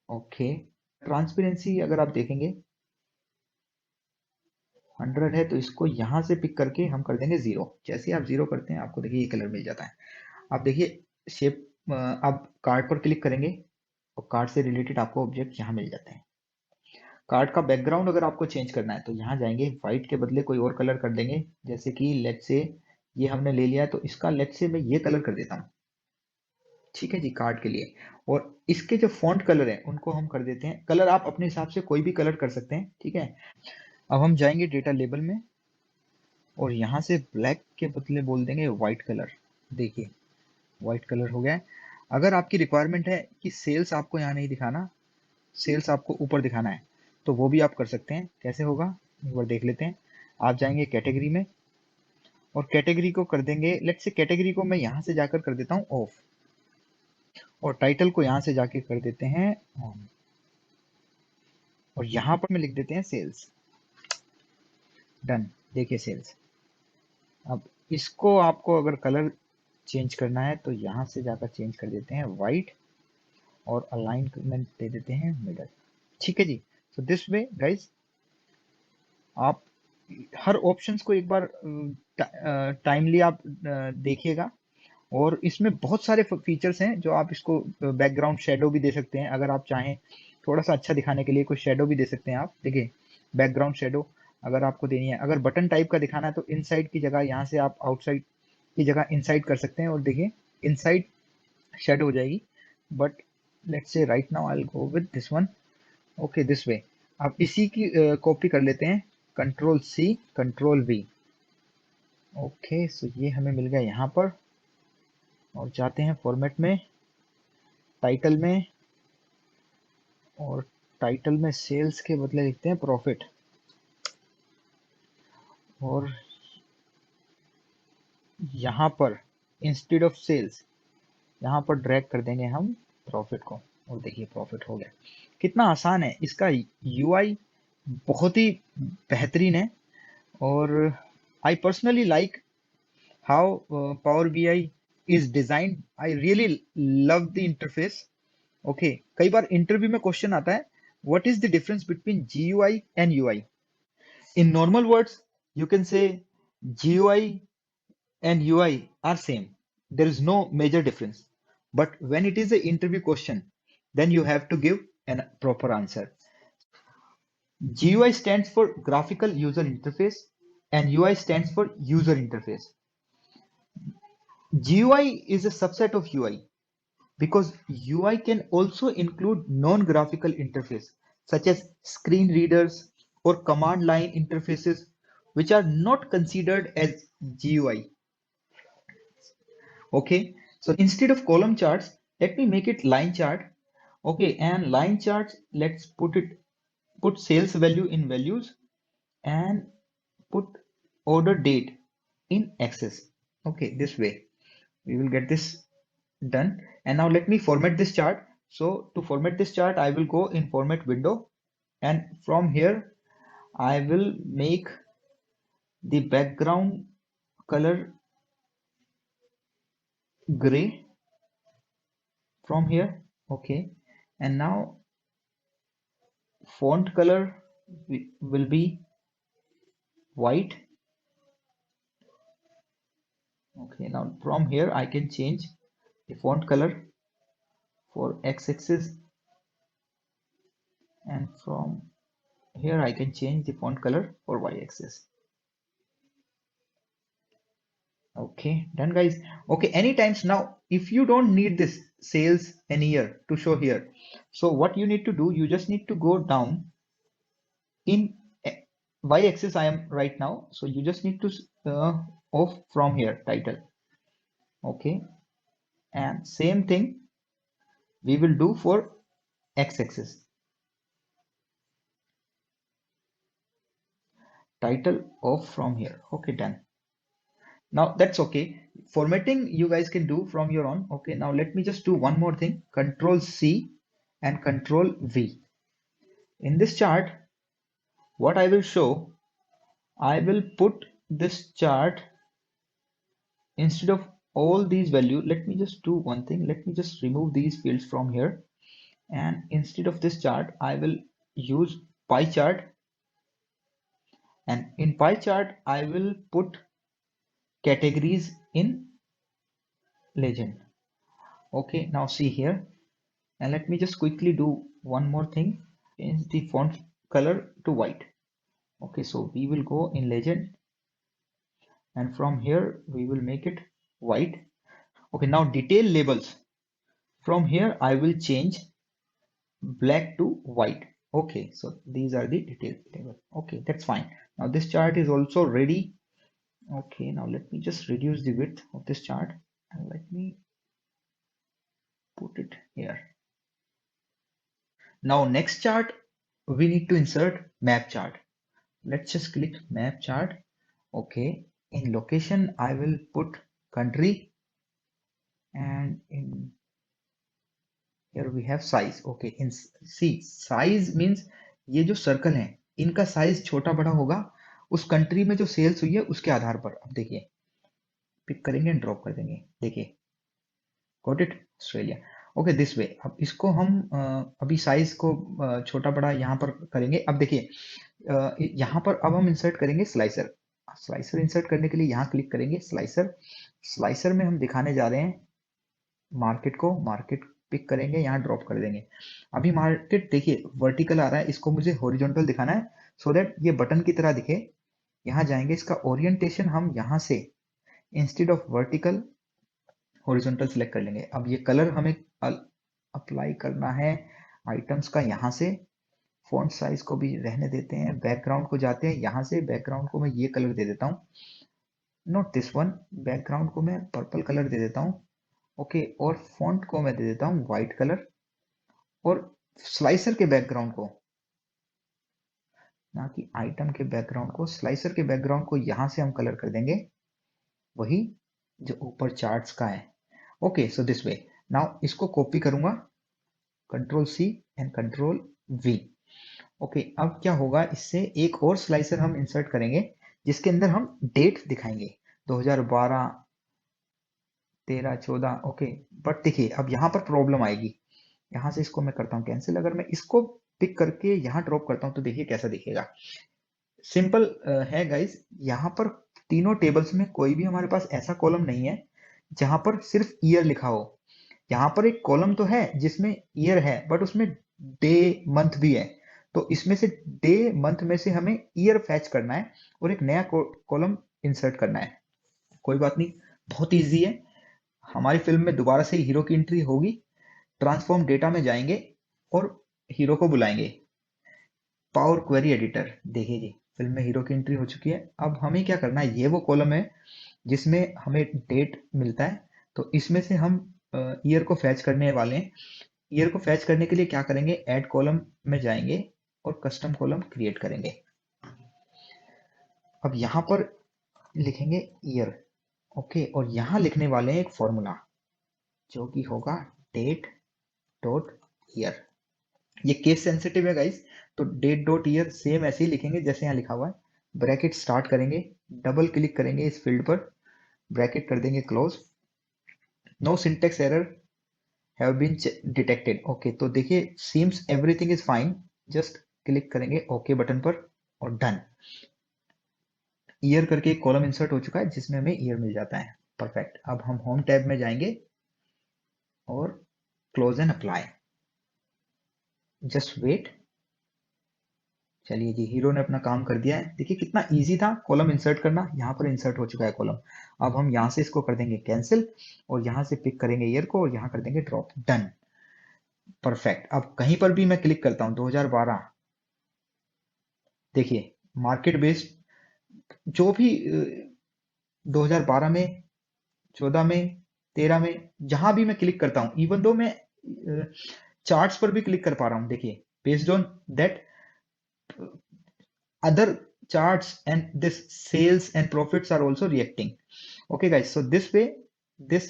okay. Transparency अगर आप देखेंगे 100 है, तो इसको यहाँ से पिक करके हम कर देंगे 0। जैसे ही आप 0 करते हैं आपको देखिए ये कलर मिल जाता है। आप देखिए शेप, आप कार्ड पर क्लिक करेंगे और कार्ड से रिलेटेड आपको ऑब्जेक्ट यहाँ मिल जाते हैं। कार्ड का बैकग्राउंड अगर आपको चेंज करना है तो यहाँ जाएंगे, व्हाइट के बदले कोई और कलर कर देंगे, जैसे कि लेट्स से ये हमने ले लिया है तो इसका लेट्स से मैं ये कलर कर देता हूँ, ठीक है जी, कार्ड के लिए। और इसके जो फॉन्ट कलर है उनको हम कर देते हैं, कलर आप अपने हिसाब से कोई भी कलर कर सकते हैं, ठीक है। अब हम जाएंगे डेटा लेबल में और यहाँ से ब्लैक के बदले बोल देंगे व्हाइट कलर। देखिए व्हाइट कलर हो गया है। अगर आपकी रिक्वायरमेंट है कि सेल्स आपको यहाँ नहीं दिखाना, सेल्स आपको ऊपर दिखाना है, तो वो भी आप कर सकते हैं। कैसे होगा एक बार देख लेते हैं। आप जाएंगे कैटेगरी में और कैटेगरी को कर देंगे, लेट्स से कैटेगरी को मैं यहाँ से जाकर कर देता हूँ ऑफ, और टाइटल को यहाँ से जाके कर देते हैं ऑन, और यहाँ पर मैं लिख देते हैं सेल्स। डन। देखिए सेल्स। अब इसको आपको अगर कलर चेंज करना है तो यहाँ से जाकर चेंज कर देते हैं वाइट, और अलाइनमेंट दे देते हैं मिडल। ठीक है जी। सो दिस वे गाइज आप हर ऑप्शंस को एक बार टाइमली आप देखिएगा, और इसमें बहुत सारे फीचर्स हैं जो आप इसको बैकग्राउंड शेडो भी दे सकते हैं। अगर आप चाहें थोड़ा सा अच्छा दिखाने के लिए कोई शेडो भी दे सकते हैं आप। देखिए बैकग्राउंड शेडो अगर आपको देनी है, अगर बटन टाइप का दिखाना है तो इनसाइड की जगह यहाँ से आप आउटसाइड की जगह इनसाइड कर सकते हैं, और देखिए इनसाइड शेडो हो जाएगी। But let's say right now I will go with this one. Okay this way. आप इसी की कॉपी कर लेते हैं, control C control V. Okay so ये हमें मिल गया यहाँ पर, और जाते हैं फॉर्मेट में, टाइटल में, और टाइटल में सेल्स के बदले लिखते हैं प्रॉफिट, और यहाँ पर इंस्टेड ऑफ सेल्स यहाँ पर ड्रैग कर देंगे हम प्रॉफिट को, और देखिए प्रॉफिट हो गया। कितना आसान है। इसका यूआई बहुत ही बेहतरीन है, और I personally like how power BI is designed. I really love the interface. Okay कई बार इंटरव्यू में क्वेश्चन आता है, what is the difference between GUI and UI? In normal words, you can say GUI and UI are same. There is no major difference. But when it is an interview question, then you have to give a proper answer. GUI stands for graphical user interface and UI stands for user interface. GUI is a subset of UI because UI can also include non-graphical interface such as screen readers or command line interfaces which are not considered as GUI. Okay, so instead of column charts, let me make it line chart. Okay, and line charts, let's put sales value in values and put order date in access. Okay, this way we will get this done. And now let me format this chart. So to format this chart, I will go in format window, and from here I will make the background color gray from here. Okay, and now font color will be white. Okay, now from here I can change the font color for x-axis, and from here I can change the font color for y-axis. Okay, done guys. Okay, anytimes now if you don't need this sales and year to show here, so what you need to do, you just need to go down in y-axis. I am right now, so you just need to off from here title. Okay, and same thing we will do for x-axis. Title off from here. Okay, done. Now that's okay. Formatting you guys can do from your own. Okay, now let me just do one more thing. Control C and Control V. In this chart, what I will show, I will put this chart instead of all these values. Let me just do one thing. Let me just remove these fields from here. And instead of this chart, I will use pie chart. And in pie chart, I will put categories in legend. Okay, now see here, and let me just quickly do one more thing. Change the font color to white. Okay, so we will go in legend, and from here we will make it white. Okay, now detail labels. From here I will change black to white. Okay, so these are the detailed table. Okay, that's fine. Now this chart is also ready. Okay, now let me just reduce the width of this chart and let me put it here. Now next chart, we need to insert map chart. Let's just click map chart. Okay, in location, I will put country, and in here we have size. Okay, in see size means ये जो circle है इनका size छोटा बड़ा होगा उस country में जो सेल्स हुई है उसके आधार पर। अब देखिए पिक करेंगे एंड ड्रॉप कर देंगे, देखिए got it, Australia. Okay this वे। अब इसको हम अभी साइज को छोटा बड़ा यहाँ पर करेंगे। अब देखिए यहाँ पर अब हम इंसर्ट करेंगे स्लाइसर। स्लाइसर इंसर्ट करने के लिए यहाँ क्लिक करेंगे स्लाइसर। स्लाइसर में हम दिखाने जा रहे हैं मार्केट को, मार्केट पिक करेंगे, यहाँ ड्रॉप कर देंगे। अभी मार्केट देखिए वर्टिकल आ रहा है, इसको मुझे हॉरिजॉन्टल दिखाना है सो दैट ये बटन की तरह दिखे। यहाँ जाएंगे, इसका ओरिएंटेशन हम यहाँ से instead of vertical horizontal select कर लेंगे। अब ये कलर हमें अप्लाई करना है आइटम्स का, यहाँ से फॉन्ट साइज को भी रहने देते हैं, बैकग्राउंड को जाते हैं, यहाँ से बैकग्राउंड को मैं ये कलर दे देता हूँ, नॉट दिस वन, बैकग्राउंड को मैं पर्पल कलर दे देता हूँ। ओके, और फॉन्ट को मैं दे देता हूँ व्हाइट कलर, और स्लाइसर के बैकग्राउंड को, ना कि आइटम के बैकग्राउंड को, स्लाइसर के बैकग्राउंड को यहाँ से हम कलर कर देंगे वही जो ऊपर चार्ट्स का है। Okay so this way. Now इसको कॉपी करूंगा, control C and control V. Okay, अब क्या होगा, इससे एक और स्लाइसर हम इंसर्ट करेंगे जिसके अंदर हम डेट दिखाएंगे 2012, 13, 14। ओके, बट देखिए अब यहाँ पर प्रॉब्लम आएगी। यहाँ से इसको मैं करता हूँ कैंसिल। अगर मैं इसको पिक करके यहाँ ड्रॉप करता हूँ तो देखिए कैसा दिखेगा। सिंपल है गाइस, यहाँ पर तीनों टेबल्स में कोई भी हमारे पास ऐसा कॉलम नहीं है जहां पर सिर्फ ईयर लिखा हो। यहाँ पर एक कॉलम तो है जिसमें ईयर है बट उसमें डे मंथ भी है, तो इसमें से डे मंथ में से हमें ईयर फैच करना है और एक नया कॉलम इंसर्ट करना है। कोई बात नहीं, बहुत इजी है। हमारी फिल्म में दोबारा से हीरो की एंट्री होगी, ट्रांसफॉर्म डेटा में जाएंगे और हीरो को बुलाएंगे। पावर क्वेरी एडिटर, देखिए जी फिल्म में हीरो की एंट्री हो चुकी है। अब हमें क्या करना है, ये वो कॉलम है जिसमें हमें डेट मिलता है, तो इसमें से हम ईयर को फैच करने वाले हैं। ईयर को फैच करने के लिए क्या करेंगे, ऐड कॉलम में जाएंगे और कस्टम कॉलम क्रिएट करेंगे। अब यहाँ पर लिखेंगे ईयर। ओके, और यहाँ लिखने वाले हैं एक फॉर्मूला जो कि होगा डेट डॉट ईयर। ये केस सेंसिटिव है गाइस, तो डेट डॉट ईयर सेम ऐसे ही लिखेंगे जैसे यहाँ लिखा हुआ है। ब्रैकेट स्टार्ट करेंगे, डबल क्लिक करेंगे इस फील्ड पर, ब्रैकेट कर देंगे close. No syntax error have been detected. Okay, तो देखिए seems everything is fine, just click करेंगे ओके बटन पर और डन। ईयर करके एक कॉलम इंसर्ट हो चुका है जिसमें हमें ईयर मिल जाता है। परफेक्ट। अब हम होम टैब में जाएंगे और close and apply, just wait. चलिए जी, हीरो ने अपना काम कर दिया है। देखिए कितना इजी था कॉलम इंसर्ट करना, यहाँ पर इंसर्ट हो चुका है कॉलम। अब हम यहाँ से इसको कर देंगे कैंसिल और यहाँ से पिक करेंगे ईयर को और यहाँ कर देंगे ड्रॉप, डन। परफेक्ट। अब कहीं पर भी मैं क्लिक करता हूँ 2012, देखिए मार्केट बेस्ड जो भी 2012 में, 14 में, 13 में, जहां भी मैं क्लिक करता हूं, इवन दो मैं चार्ट्स पर भी क्लिक कर पा रहा हूं, देखिए based on that other charts and this sales and profits are also reacting. Okay guys, so this way this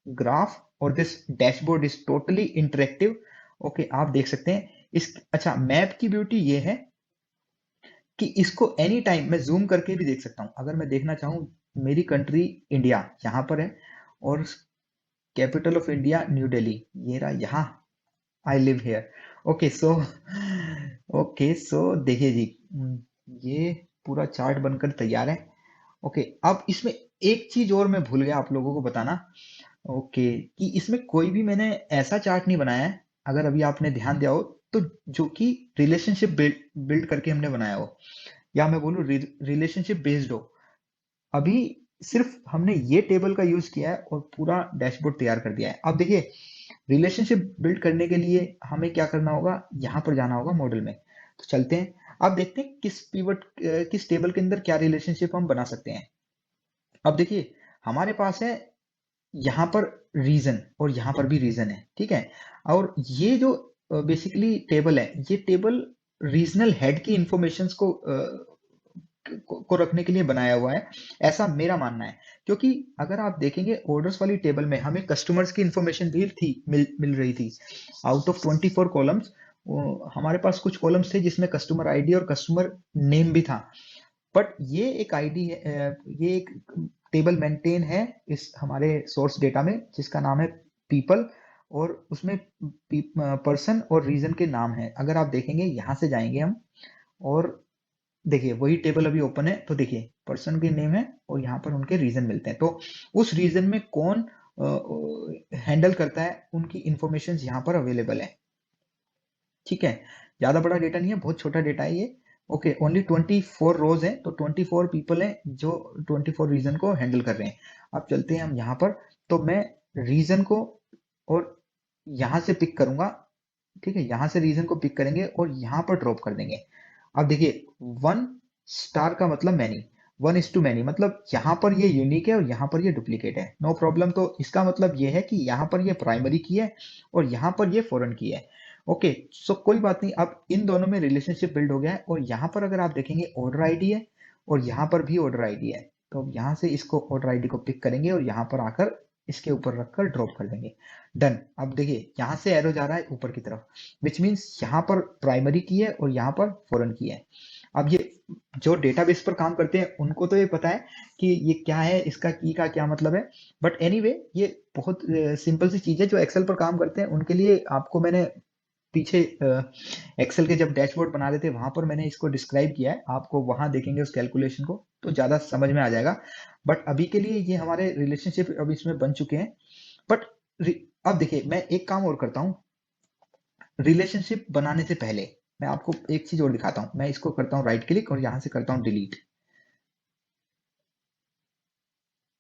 graph or this dashboard is totally interactive. Okay, आप देख सकते हैं इस, अच्छा मैप की ब्यूटी ये है कि इसको एनी टाइम मैं जूम करके भी देख सकता हूं। अगर मैं देखना चाहूं, मेरी कंट्री इंडिया यहाँ पर है और capital of India new Delhi, ये रहा यहाँ, I live here. Okay so, okay so देखिए जी ये पूरा चार्ट बनकर तैयार है। ओके, अब इसमें एक चीज और मैं भूल गया आप लोगों को बताना। ओके, कि इसमें कोई भी मैंने ऐसा चार्ट नहीं बनाया है, अगर अभी आपने ध्यान दिया हो तो, जो कि रिलेशनशिप बिल्ड करके हमने बनाया हो, या मैं बोलूँ रिलेशनशिप बेस्ड हो। अभी सिर्फ हमने ये टेबल का यूज किया है और पूरा डैशबोर्ड तैयार कर दिया है। अब देखिए रिलेशनशिप बिल्ड करने के लिए हमें क्या करना होगा, यहाँ पर जाना होगा मॉडल में। तो चलते हैं, अब देखते हैं किस पिवट किस टेबल के अंदर क्या रिलेशनशिप हम बना सकते हैं। अब देखिए हमारे पास है यहाँ पर रीजन और यहाँ पर भी रीजन है, ठीक है। और ये जो बेसिकली टेबल है, ये टेबल रीजनल हेड की इंफॉर्मेशंस को रखने के लिए बनाया हुआ है, ऐसा मेरा मानना है। क्योंकि अगर आप देखेंगे ऑर्डर्स वाली टेबल में हमें कस्टमर्स की इंफॉर्मेशन भी थी, मिल रही थी। आउट ऑफ 24 कॉलम्स हमारे पास कुछ कॉलम्स थे जिसमें कस्टमर आईडी और कस्टमर नेम भी था। बट ये एक आईडी है, ये एक टेबल मेंटेन है इस हमारे सोर्स डेटा में जिसका नाम है पीपल, और उसमें पर्सन और रीजन के नाम है। अगर आप देखेंगे यहाँ से जाएंगे हम, और देखिए वही टेबल अभी ओपन है, तो देखिए पर्सन के नेम है और यहाँ पर उनके रीजन मिलते हैं। तो उस रीजन में कौन हैंडल करता है उनकी इंफॉर्मेशन यहाँ पर अवेलेबल है, ठीक है। ज्यादा बड़ा डेटा नहीं है, बहुत छोटा डेटा है ये। ओके, ओनली 24 रोज है, तो 24 पीपल हैं जो 24 रीजन को हैंडल कर रहे हैं। अब चलते हैं हम यहाँ पर, तो मैं रीजन को और यहाँ से पिक करूंगा, ठीक है। यहाँ से रीजन को पिक करेंगे और यहाँ पर ड्रॉप कर देंगे। अब देखिए 1 स्टार का मतलब मैनी, 1:मैनी, मतलब यहाँ पर ये यूनिक है और यहाँ पर ये डुप्लीकेट है, नो प्रॉब्लम। तो इसका मतलब ये है कि यहाँ पर ये प्राइमरी की है और यहाँ पर ये फॉरेन की है। ओके, सो कोई बात नहीं, अब इन दोनों में रिलेशनशिप बिल्ड हो गया है। और यहाँ पर अगर आप देखेंगे ऑर्डर आईडी है और यहाँ पर भी ऑर्डर आईडी है, तो अब यहाँ से इसको ऑर्डर आईडी को पिक करेंगे और यहाँ पर आकर इसके ऊपर रखकर ड्रॉप कर देंगे। डन। अब देखिए यहाँ से एरो जा रहा है ऊपर की तरफ, विच मीन्स यहाँ पर प्राइमरी की है और यहाँ पर फॉरेन की है। अब ये जो डेटाबेस पर काम करते हैं उनको तो ये पता है कि ये क्या है, इसका की का क्या मतलब है। बट एनीवे ये बहुत सिंपल सी चीज है। जो एक्सेल पर काम करते हैं उनके लिए आपको मैंने पीछे एक्सेल के जब डैशबोर्ड बना रहे थे वहां पर मैंने इसको डिस्क्राइब किया है, आपको वहां देखेंगे उस कैलकुलेशन को तो ज्यादा समझ में आ जाएगा। बट अभी के लिए ये हमारे रिलेशनशिप अब इसमें बन चुके हैं। बट अब देखिए मैं एक काम और करता हूँ, रिलेशनशिप बनाने से पहले मैं आपको एक चीज और दिखाता हूँ। मैं इसको करता हूँ राइट क्लिक और यहाँ से करता हूँ डिलीट।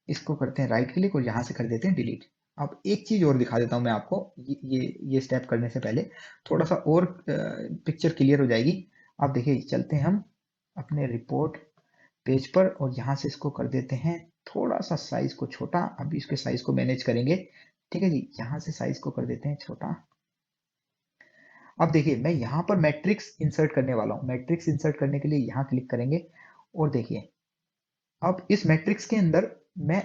इसको करते हैं राइट क्लिक और यहाँ से कर देते हैं डिलीट। अब एक चीज और दिखा देता हूँ मैं आपको, ये स्टेप करने से पहले थोड़ा सा और पिक्चर क्लियर हो जाएगी। अब देखिए चलते हैं हम अपने रिपोर्ट पेज पर और यहाँ से इसको कर देते हैं थोड़ा सा साइज को छोटा। अभी इसके साइज को मैनेज करेंगे, ठीक है जी। यहाँ से साइज को कर देते हैं छोटा। अब देखिए मैं यहाँ पर मैट्रिक्स इंसर्ट करने वाला हूँ। मैट्रिक्स इंसर्ट करने के लिए यहाँ क्लिक करेंगे और देखिए अब इस मैट्रिक्स के अंदर मैं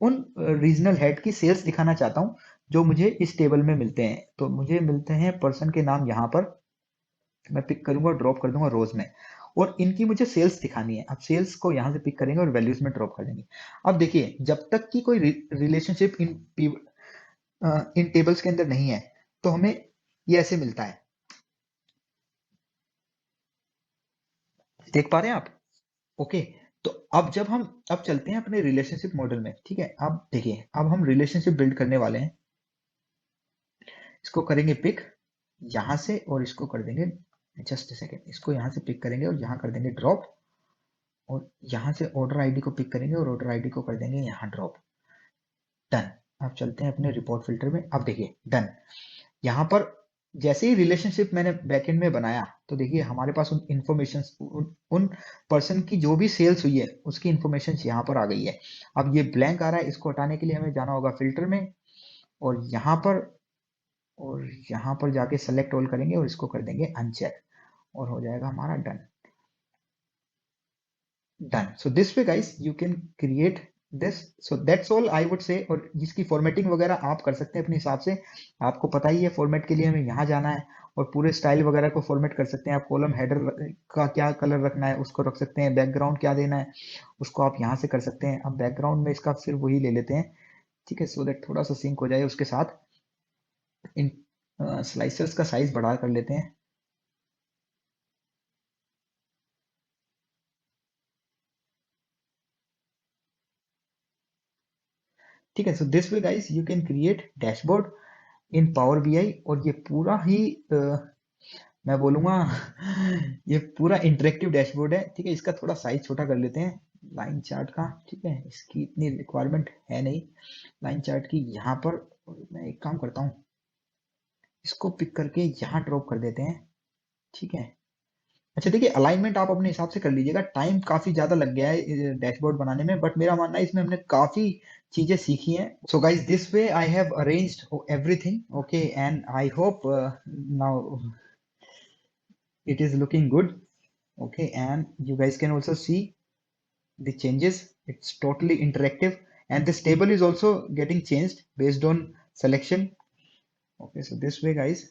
उन रीजनल हेड की सेल्स दिखाना चाहता हूँ जो मुझे इस टेबल में मिलते हैं। तो मुझे मिलते हैं पर्सन के नाम, यहाँ पर मैं पिक करूंगा, ड्रॉप कर दूंगा रोज में, और इनकी मुझे सेल्स दिखानी है। अब सेल्स को यहाँ से पिक करेंगे और वैल्यूज में ड्रॉप कर देंगे। अब देखिए जब तक कि कोई रिलेशनशिप इन टेबल्स के अंदर नहीं है तो हमें ये ऐसे मिलता है, देख पा रहे हैं आप? ओके, तो अब चलते हैं अपने रिलेशनशिप मॉडल में, ठीक है। अब देखिए अब हम रिलेशनशिप बिल्ड करने वाले हैं। इसको करेंगे पिक यहाँ से और इसको कर देंगे, जस्ट सेकेंड, इसको यहाँ से पिक करेंगे और यहाँ कर देंगे ड्रॉप, और यहाँ से ऑर्डर आईडी को पिक करेंगे और ऑर्डर आईडी को कर देंगे यहाँ ड्रॉप। डन। अब चलते हैं अपने रिपोर्ट फिल्टर में। अब देखिए डन। यहाँ पर जैसे ही रिलेशनशिप मैंने बैकएंड में बनाया तो देखिए हमारे पास उन इंफॉर्मेशन उन पर्सन की जो भी सेल्स हुई है उसकी इंफॉर्मेशन यहाँ पर आ गई है। अब ये ब्लैंक आ रहा है, इसको हटाने के लिए हमें जाना होगा फिल्टर में और यहाँ पर जाके सेलेक्ट ऑल करेंगे और इसको कर देंगे अनचेक और हो जाएगा हमारा done. Done. So this way guys you can create this. So that's all I would say. और जिसकी फॉर्मेटिंग वगैरह आप कर सकते हैं अपने हिसाब से, आपको पता ही है फॉर्मेट के लिए हमें यहाँ जाना है और पूरे स्टाइल वगैरह को फॉर्मेट कर सकते हैं। आप कॉलम हेडर का क्या कलर रखना है उसको रख सकते हैं, बैकग्राउंड क्या देना है उसको आप यहाँ से कर सकते हैं। अब बैकग्राउंड में इसका फिर वही ले लेते हैं, ठीक है, सो दैट थोड़ा सा सिंक हो जाए उसके साथ। इन स्लाइसर्स का साइज बढ़ा कर लेते हैं। ठीक है, सो this way guys you can create dashboard in power BI. और ये पूरा ही मैं बोलूंगा ये पूरा इंटरेक्टिव डैशबोर्ड है, ठीक है। इसका थोड़ा साइज छोटा कर लेते हैं लाइन चार्ट का, ठीक है, इसकी इतनी रिक्वायरमेंट है नहीं लाइन चार्ट की। यहाँ पर मैं एक काम करता हूँ, इसको पिक करके यहाँ ड्रॉप कर देते हैं, ठीक है। अच्छा देखिए, अलाइनमेंट आप अपने हिसाब से कर लीजिएगा, टाइम काफी ज्यादा लग गया है डैशबोर्ड बनाने में, बट मेरा मानना है इसमें हमने काफी चीजें सीखी हैं। So guys, this way I have arranged everything, okay, and I hope now it is looking good, okay, and you guys can also see the changes. It's totally interactive, and this table is also getting changed based on selection. Okay, so this way guys,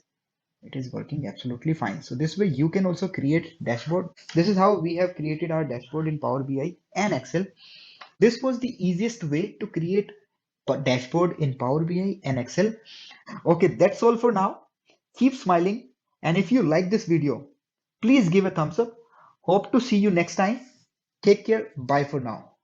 it is working absolutely fine. So this way you can also create dashboard. This is how we have created our dashboard in Power BI and Excel. This was the easiest way to create a dashboard in Power BI and Excel. Okay, that's all for now. Keep smiling, and if you like this video, please give a thumbs up. Hope to see you next time. Take care. Bye for now.